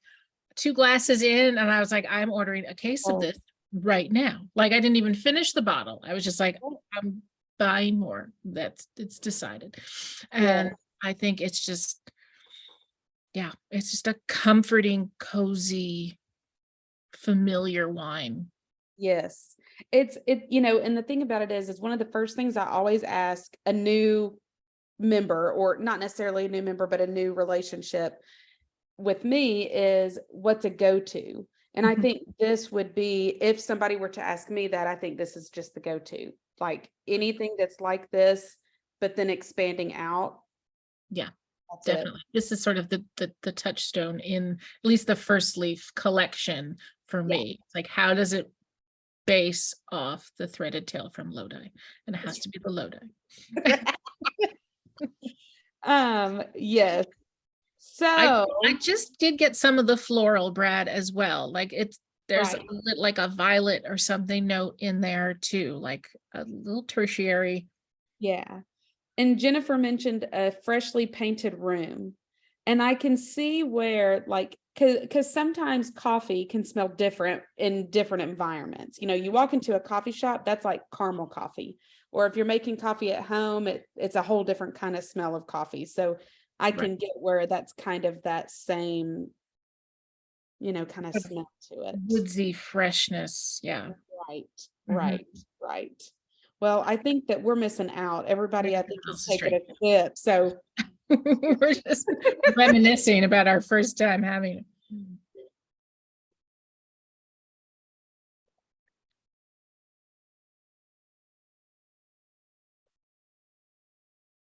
2 glasses in, and I was like, I'm ordering a case of this right now. Like, I didn't even finish the bottle. I was just like, I'm buying more. It's decided. And I think it's just a comforting, cozy, familiar wine. Yes. And the thing about it is one of the first things I always ask a new member, or not necessarily a new member, but a new relationship with me, is what's a go-to. And I think this would be, if somebody were to ask me that, I think this is just the go-to. Like anything that's like this, but then expanding out. Yeah, That's definitely. This is sort of the touchstone in at least the First Leaf collection for me. It's like, how does it base off the Threaded Tale from Lodi? And it has to be the Lodi. Yes. So I just did get some of the floral, Brad, as well. Like there's right. like a violet or something note in there too, like a little tertiary. Yeah. And Jennifer mentioned a freshly painted room. And I can see where, like, because sometimes coffee can smell different in different environments. You know, you walk into a coffee shop, that's like caramel coffee. Or if you're making coffee at home, it's a whole different kind of smell of coffee. So I can get where that's kind of that same, you know, kind of smell to it. Woodsy freshness. Yeah. Right, Mhm. right. Well, I think that we're missing out. Everybody, I think, is Else is taking a straight. sip. So We're just reminiscing about our first time having it.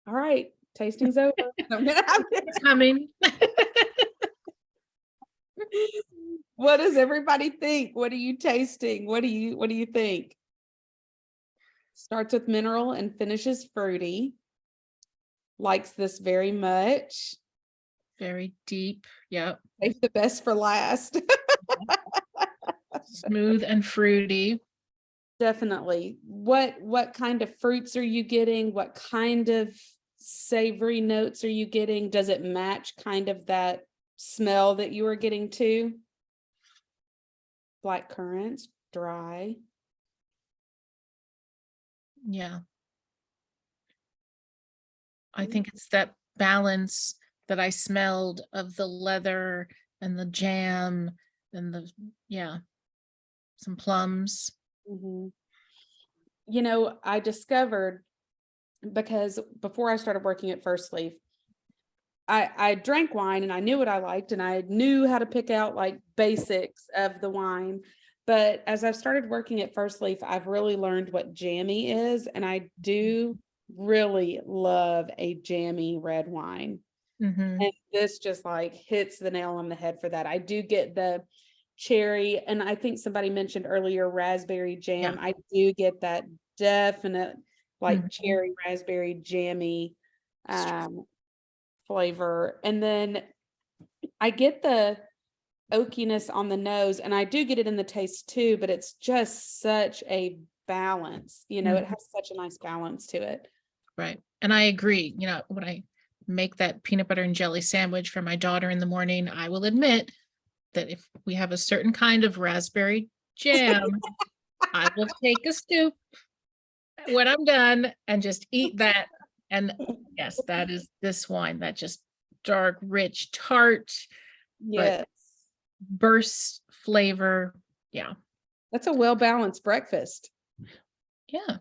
all right, tasting's over. It's coming. What does everybody think? What are you tasting? What do you think? Starts with mineral and finishes fruity. Likes this very much. Very deep. Yep. Save the best for last. Smooth and fruity. Definitely. What kind of fruits are you getting? What kind of savory notes are you getting? Does it match kind of that smell that you were getting too? Black currants, dry. Yeah. I think it's that balance that I smelled of the leather and the jam and some plums. Mhm. You know, I discovered, because before I started working at First Leaf, I drank wine and I knew what I liked and I knew how to pick out like basics of the wine. But as I've started working at First Leaf, I've really learned what jammy is. And I do really love a jammy red wine. Mm-hmm. And this just like hits the nail on the head for that. I do get the cherry, and I think somebody mentioned earlier raspberry jam. Yeah. I do get that definite like Mhm. cherry raspberry jammy flavor. And then I get the oakiness on the nose, and I do get it in the taste too, but it's just such a balance. You know, it has such a nice balance to it. Right. And I agree. You know, when I make that peanut butter and jelly sandwich for my daughter in the morning, I will admit that if we have a certain kind of raspberry jam, I will take a scoop when I'm done and just eat that. And yes, that is this wine, that just dark, rich, tart, but Yes. burst flavor. Yeah. That's a well-balanced breakfast. Yeah.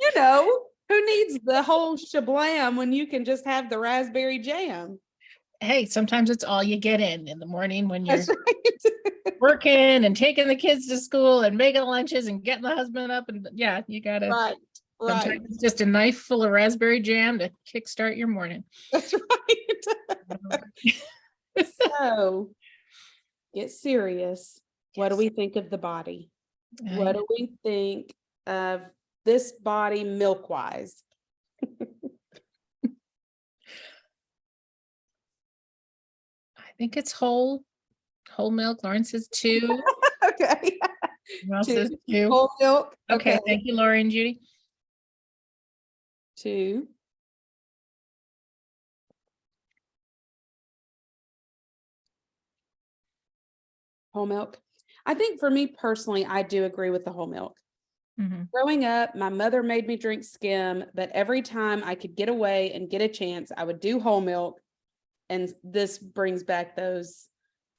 You know, who needs the whole shablam when you can just have the raspberry jam? Hey, sometimes it's all you get in the morning when you're That's right. working and taking the kids to school and making lunches and getting the husband up. And yeah, you gotta, Right, right. sometimes it's just a knife full of raspberry jam to kickstart your morning. That's right. So get serious. What do we think of the body? What do we think of this body milk wise? I think it's whole milk. Lauren says 2. Okay. Who else 2 says 2? whole milk. Okay, thank you, Lori and Judy. 2. Whole milk. I think for me personally, I do agree with the whole milk. Mhm. Growing up, my mother made me drink skim, but every time I could get away and get a chance, I would do whole milk. And this brings back those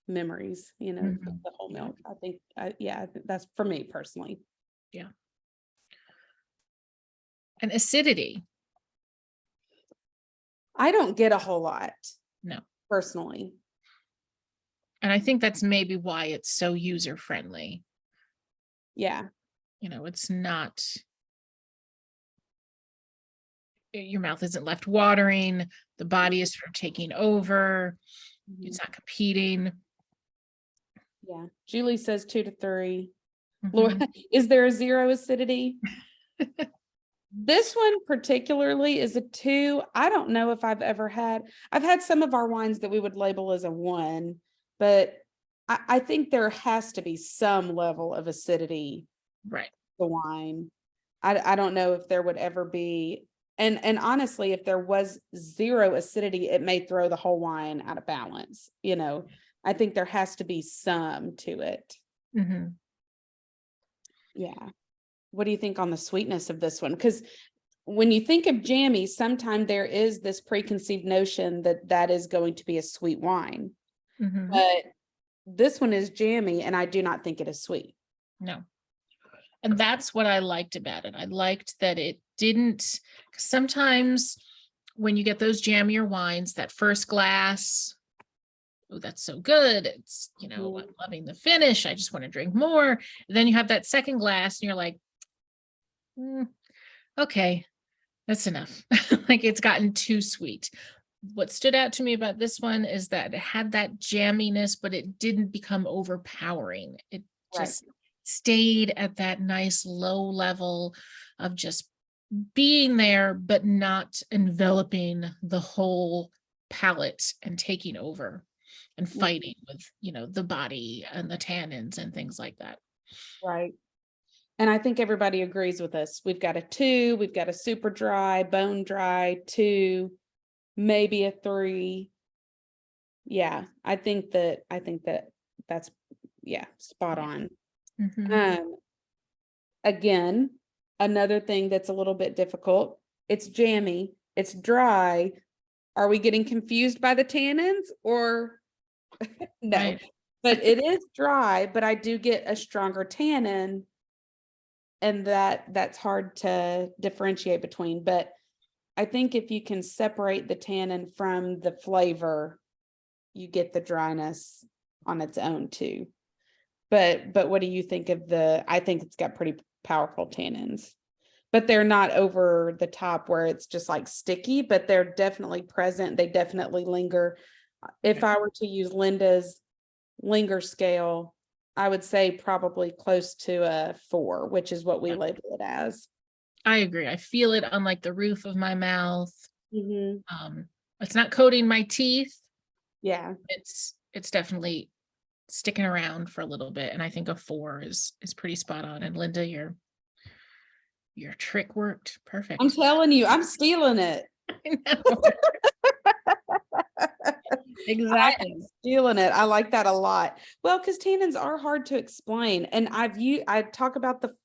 memories, you know, Mhm. the whole milk. I think, yeah, that's for me personally. Yeah. And acidity. I don't get a whole lot No. personally. And I think that's maybe why it's so user friendly. Yeah. You know, it's not your mouth isn't left watering, the body is sort of taking over, Mhm. it's not competing. Yeah. Julie says 2 to 3. Laura, Mhm. is there a 0 acidity? This one particularly is a 2. I don't know if I've had some of our wines that we would label as a 1, but I think there has to be some level of acidity Right. to the wine. I don't know if there would ever be, and honestly, if there was 0 acidity, it may throw the whole wine out of balance. I think there has to be some to it. Mhm. Yeah. What do you think on the sweetness of this one? Because when you think of jammy, sometimes there is this preconceived notion that that is going to be a sweet wine, Mhm. but this one is jammy, and I do not think it is sweet. No. And that's what I liked about it. I liked that it didn't, 'cause sometimes when you get those jammier wines, that first glass, oh, that's so good. It's, Mhm. I'm loving the finish. I just want to drink more. And then you have that second glass and you're like, "Mm, okay, that's enough." Like it's gotten too sweet. What stood out to me about this one is that it had that jamminess, but it didn't become overpowering. It Right. just stayed at that nice low level of just being there, but not enveloping the whole palate and taking over and Mhm. fighting with, the body and the tannins and things like that. Right. And I think everybody agrees with us. We've got a 2, we've got a super dry, bone dry 2, maybe a 3. Yeah, I think that that's, yeah, spot Yeah. on. Mhm. Um, Again, another thing that's a little bit difficult. It's jammy, it's dry. Are we getting confused by the tannins or no? Right. But it is dry, but I do get a stronger tannin, and that's hard to differentiate between. But I think if you can separate the tannin from the flavor, you get the dryness on its own too. But what do you think of I think it's got pretty powerful tannins. But they're not over the top where it's just like sticky, but they're definitely present. They definitely linger. If Okay. I were to use Linda's linger scale, I would say probably close to a 4, which is what we label it as. I agree. I feel it on like the roof of my mouth. Mhm. Um, it's not coating my teeth. Yeah. It's definitely sticking around for a little bit. And I think a 4 is pretty spot on. And Linda, your trick worked I'm perfect. telling you, I'm stealing it. I know. Exactly. Stealing it. I like that a lot. Well, because tannins are hard to explain. And I talk about the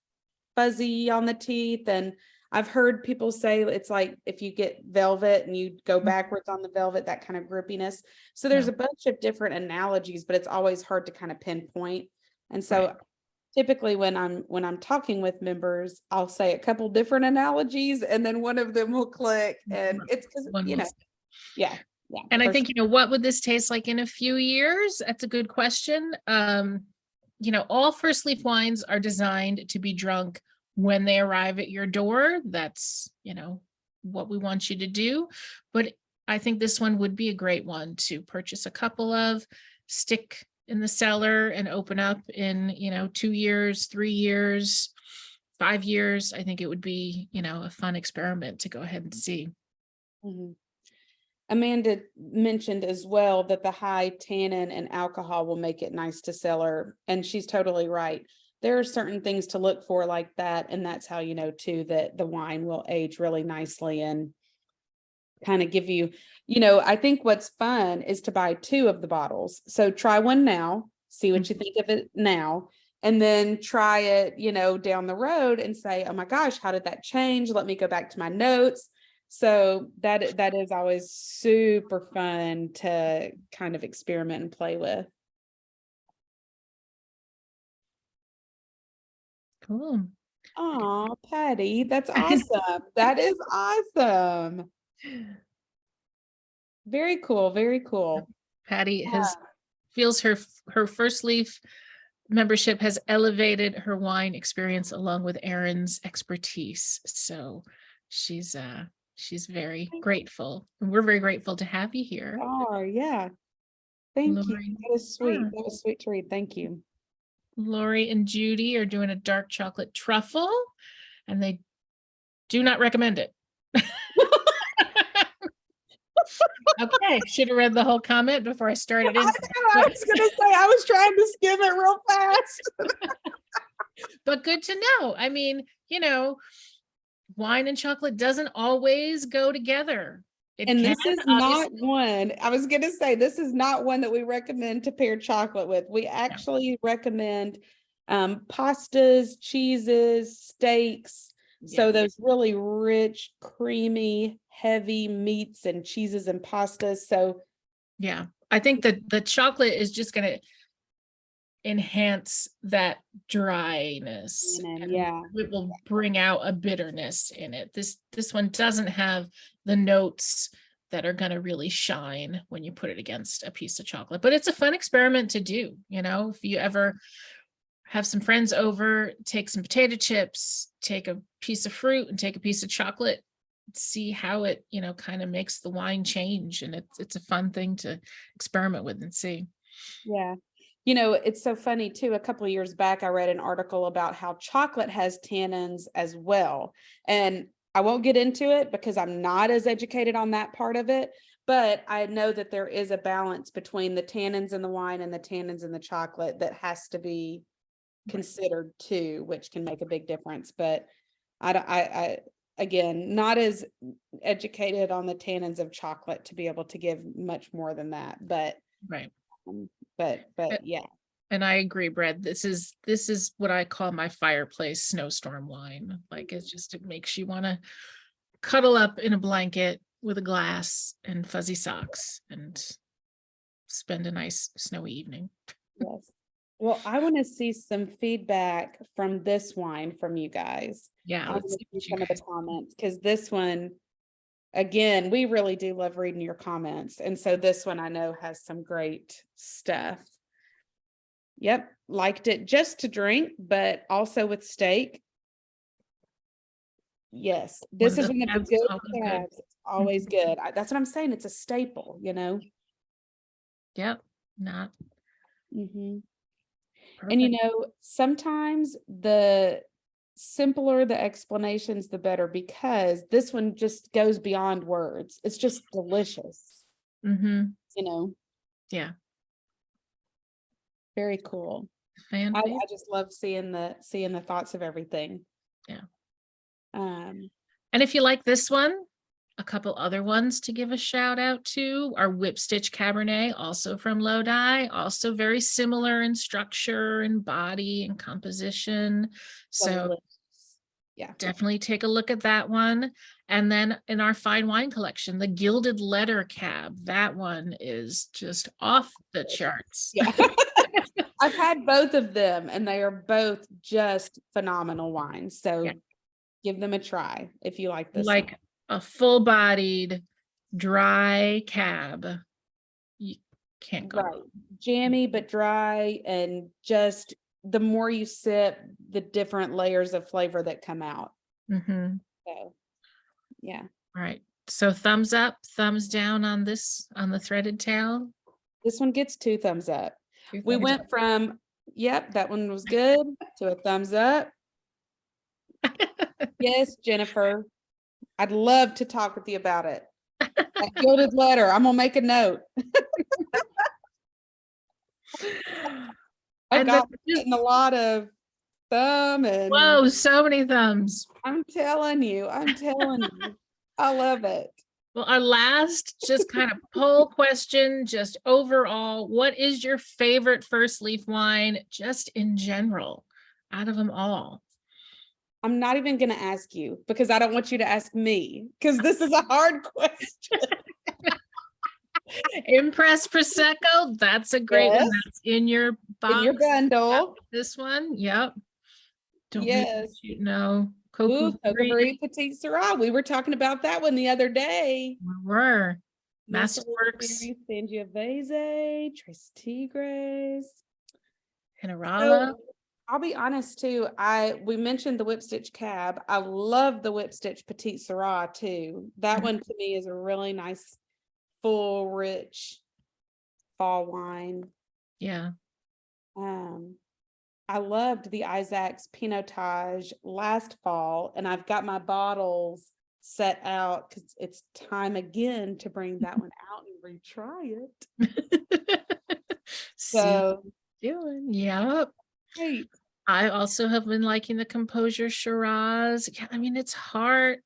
fuzzy on the teeth, and I've heard people say it's like if you get velvet and you go Mm, backwards on the velvet, that kind of grippiness. So yeah. there's a bunch of different analogies, but it's always hard to kind of pinpoint. And Right. so typically when I'm talking with members, I'll say a couple different analogies, and then one of them will click, and it's because One will. yeah, yeah, And I for think, what would this taste like in a few years? That's a good question. All first leaf wines are designed to be drunk when they arrive at your door. That's, what we want you to do. But I think this one would be a great one to purchase a couple of, stick in the cellar and open up in, 2 years, 3 years, 5 years. I think it would be, a fun experiment to go ahead and see. Mhm. Amanda mentioned as well that the high tannin and alcohol will make it nice to cellar, and she's totally right. There are certain things to look for like that, and that's how you know too that the wine will age really nicely and kind of give you, I think what's fun is to buy 2 of the bottles. So try one now, see what you Mhm. think of it now, and then try it, down the road and say, "Oh my gosh, how did that change? Let me go back to my notes." So that is always super fun to kind of experiment and play with. Cool. Oh, Patty, that's awesome. That is awesome. Very cool, very cool. Patty feels her first leaf membership has elevated her wine experience along with Erin's expertise. So she's She's very grateful. And we're very grateful to have you here. Oh, yeah. Thank you. Lori, That was sweet. yeah. That was sweet to read. Thank you. Lori and Judy are doing a dark chocolate truffle, and they do not recommend it. Okay, should have read the whole comment before I started in. I was gonna say, I was trying to skim it real fast. But good to know. I mean, wine and chocolate doesn't always go together. And this is not obviously. one, I was gonna say, this is not one that we recommend to pair chocolate with. We actually recommend pastas, cheeses, steaks. So Yeah. those really rich, creamy, heavy meats and cheeses and pastas. So Yeah, I think that the chocolate is just going to enhance that dryness. And yeah, it will bring out a bitterness in it. This one doesn't have the notes that are going to really shine when you put it against a piece of chocolate. But it's a fun experiment to do. If you ever have some friends over, take some potato chips, take a piece of fruit, and take a piece of chocolate, see how it kind of makes the wine change. And it's a fun thing to experiment with and see. yeah. It's so funny too. A couple of years back, I read an article about how chocolate has tannins as well. And I won't get into it because I'm not as educated on that part of it, but I know that there is a balance between the tannins in the wine and the tannins in the chocolate that has to be considered too, which can make a big difference. But I again, not as educated on the tannins of chocolate to be able to give much more than that. But Right. But yeah. And I agree, Brad. This is what I call my fireplace snowstorm wine. Like it makes you want to cuddle up in a blanket with a glass and fuzzy socks and spend a nice snowy evening. Yes. Well, I want to see some feedback from this wine from you guys. Yeah, I want let's to see see some of the comments because this one, again, we really do love reading your comments. And so this one I know has some great stuff. Yep, liked it just to drink, but also with steak. Yes, this is one of the good cabs. It's always good. That's what I'm saying. It's a staple, Yep, not. And sometimes the simpler the explanations, the better, because this one just goes beyond words. It's just delicious. Yeah. Very cool. I just love seeing the thoughts of everything. Yeah. And if you like this one, a couple other ones to give a shout out to are Whipstitch Cabernet, also from Lodi, also very similar in structure and body and composition. So yeah, definitely take a look at that one. And then in our fine wine collection, the Gilded Letter Cab, that one is just off the charts. Yeah. I've had both of them and they are both just phenomenal wines. So give them a try if you like this. Like a full-bodied dry cab, you can't go wrong. Jammy but dry, and just the more you sip, the different layers of flavor that come out. So yeah. All right, so thumbs up, thumbs down on the Threaded Tale. This one gets 2 thumbs up. We went from yep, that one was good, to a thumbs up. Yes, Jennifer, I'd love to talk with you about it. That Gilded Letter, I'm gonna make a note. Oh God, getting a lot of thumb and whoa, so many thumbs. I'm telling you, I love it. Well, our last just kind of poll question, just overall, what is your favorite first leaf wine, just in general, out of them all? I'm not even going to ask you because I don't want you to ask me because this is a hard question. Impress Prosecco, that's a great one. That's in your box. In your bundle. This one, yep. Yes. Cocoa Petite Syrah. We were talking about that one the other day. We were. Masterworks. Sangiovese, Tres Tigres. Generala. I'll be honest too. We mentioned the Whipstitch Cab. I love the Whipstitch Petite Syrah too. That one to me is a really nice, full, rich fall wine. Yeah. I loved the Izak's Pinotage last fall, and I've got my bottles set out because it's time again to bring that one out and retry it. See So, doing. Yep. hey, I also have been liking the Composure Shiraz. Yeah, I mean, it's hard.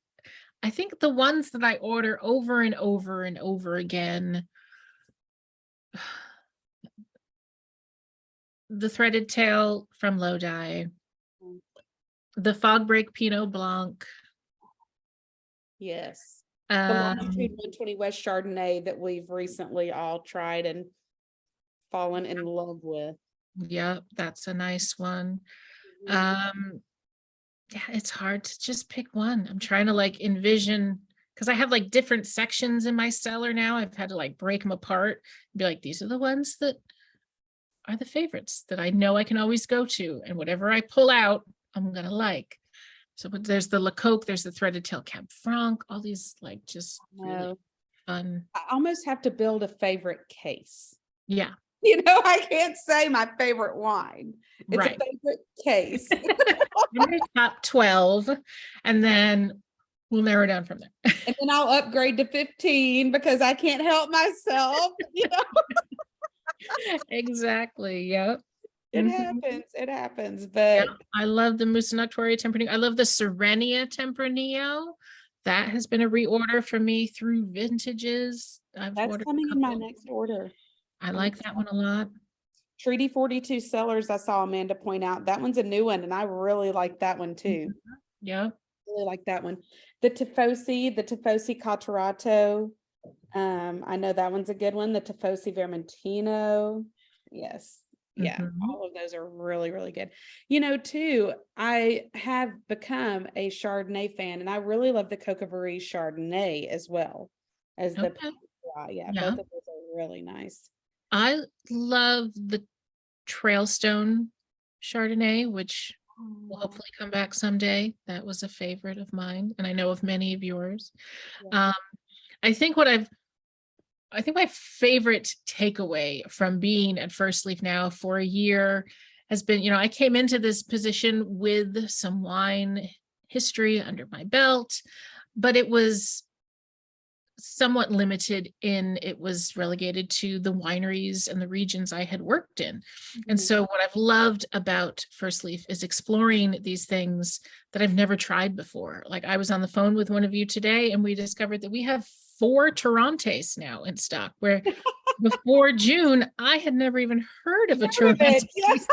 I think the ones that I order over and over and over again, the Threaded Tale from Lodi, the Fog Break Pinot Blanc. yes. The Longitude 120 West Chardonnay that we've recently all tried and fallen in love with. Yep, that's a nice one. Yeah, it's hard to just pick one. I'm trying to like envision, because I have like different sections in my cellar now. I've had to like break them apart and be like, these are the ones that are the favorites that I know I can always go to. And whatever I pull out, I'm gonna like. So but there's the Lecoq, there's the Threaded Tale Cab Franc, all these like just really fun. I almost have to build a favorite case. Yeah. You know, I can't say my favorite wine. It's Right. a favorite case. Top 12, and then we'll narrow down from there. And then I'll upgrade to 15 because I can't help myself. You know? Exactly. Yep. It happens. It happens. But yeah, I love the Musa Noctoria Tempranillo. I love the Serenia Tempranillo. That has been a reorder for me through vintages. I've that's ordered coming in my next order. I like that one a lot. Treaty 42 Cellars, I saw Amanda point out. That one's a new one, and I really like that one too. Yeah. Really like that one. The Tifosi Catarratto. I know that one's a good one. The Tifosi Vermentino. Yes. Yeah, all of those are really, really good. You know, too, I have become a Chardonnay fan, and I really love the Cocovery Chardonnay as well as the yeah, both of those are really nice. I love the Trailstone Chardonnay, which will hopefully come back someday. That was a favorite of mine, and I know of many of yours. Yeah. I think my favorite takeaway from being at First Leaf now for a year has been, I came into this position with some wine history under my belt, but it was somewhat limited in it was relegated to the wineries and the regions I had worked in. And so what I've loved about First Leaf is exploring these things that I've never tried before. Like I was on the phone with one of you today and we discovered that we have 4 Torrontes now in stock, where before June, I had never even heard of a Torrontes. Yes.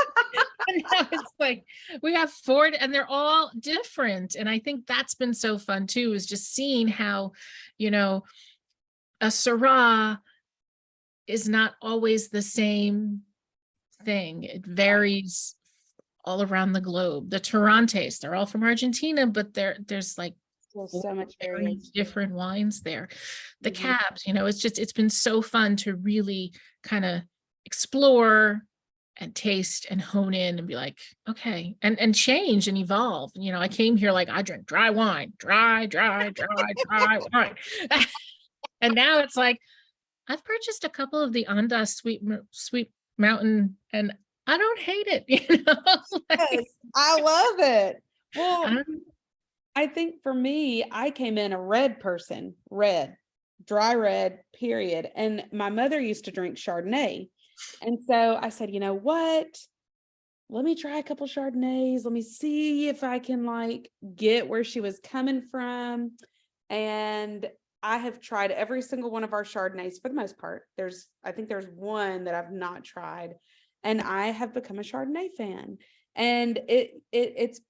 And now it's like we have 4 and they're all different. And I think that's been so fun too, is just seeing how, a Syrah is not always the same thing. It varies all around the globe. The Torrontes, they're all from Argentina, but there's like so much very different wines there. The cabs, it's been so fun to really kind of explore and taste and hone in and be like, okay, and change and evolve. I came here like I drink dry wine, dry wine. And now it's like I've purchased a couple of the Andas Sweet Mountain and I don't hate it. Yes, I love it. Well, I think for me, I came in a red person, dry red, period. And my mother used to drink Chardonnay. And so I said, you know what? Let me try a couple Chardonnays. Let me see if I can like get where she was coming from. And I have tried every single one of our Chardonnays for the most part. I think there's one that I've not tried. And I have become a Chardonnay fan. And it's,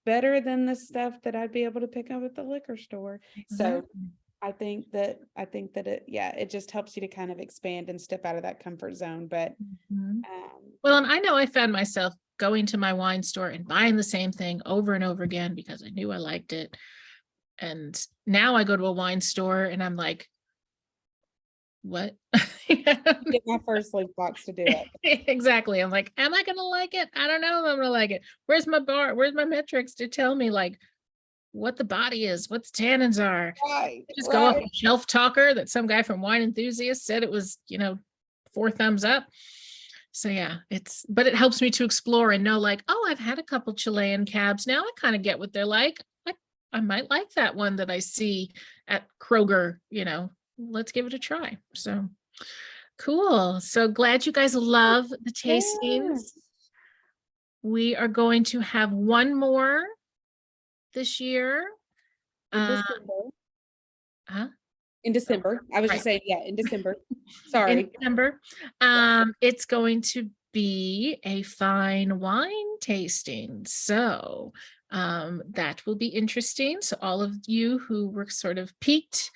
better than the stuff that I'd be able to pick up at the liquor store. So I think that it just helps you to kind of expand and step out of that comfort zone. But well, and I know I found myself going to my wine store and buying the same thing over and over again because I knew I liked it. And now I go to a wine store and I'm like, what? Get my first leaf box to do it. Exactly. I'm like, am I gonna like it? I don't know if I'm gonna like it. Where's my bar? Where's my metrics to tell me like what the body is, what the tannins are? Right, Just go off right. a shelf talker that some guy from Wine Enthusiast said it was, 4 thumbs up. So yeah, but it helps me to explore and know like, oh, I've had a couple Chilean cabs. Now I kind of get what they're like. I might like that one that I see at Kroger, let's give it a try. So cool. So glad you guys love the tastings. Yes. We are going to have one more this year. In December. Huh? In December. I was Right. just saying, yeah, in December. In Sorry. December. It's going to be a fine wine tasting. So that will be interesting. So all of you who were sort of piqued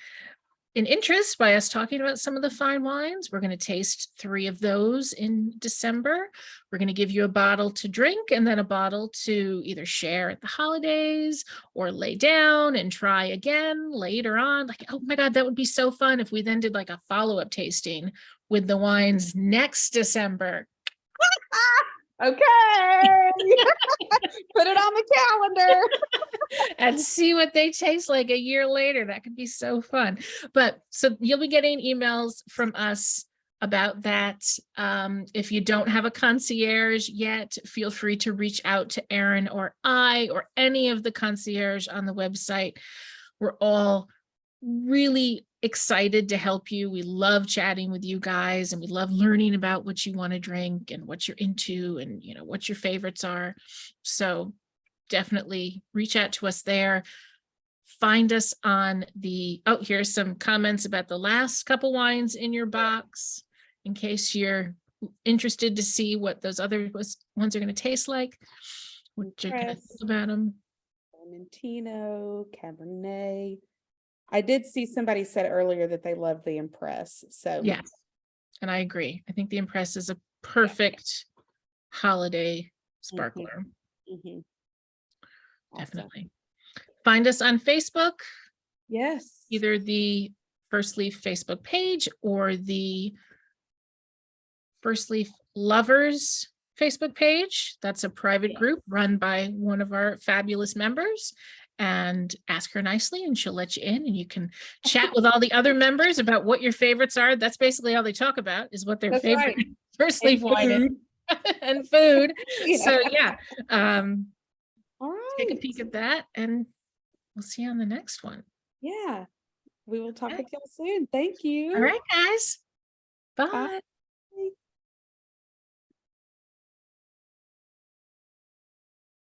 in interest by us talking about some of the fine wines, we're going to taste 3 of those in December. We're going to give you a bottle to drink and then a bottle to either share at the holidays or lay down and try again later on. Like, oh my God, that would be so fun if we then did like a follow-up tasting with the wines next December. Okay. Put it on the calendar. And see what they taste like a year later. That could be so fun. But so you'll be getting emails from us about that. If you don't have a concierge yet, feel free to reach out to Erin or I or any of the concierge on the website. We're all really excited to help you. We love chatting with you guys and we love learning about what you want to drink and what you're into and what your favorites are. So definitely reach out to us there. Find us on here's some comments about the last couple wines in your box in case you're interested to see what those other ones are going to taste like. What you're going to think about them. Valentino, Cabernet. I did see somebody said earlier that they love the Impress. So yes, and I agree. I think the Impress is a perfect holiday sparkler. Mm-hmm. Definitely. Find us on Facebook. Yes. Either the First Leaf Facebook page or the First Leaf Lovers Facebook page. That's a private group run by one of our fabulous members. And ask her nicely and she'll let you in and you can chat with all the other members about what your favorites are. That's basically all they talk about is what their favorite First Leaf wine is. And food. So yeah. All right. Take a peek at that and we'll see you on the next one. Yeah. We will talk with y'all soon. Thank you. All right, guys. Bye. Bye.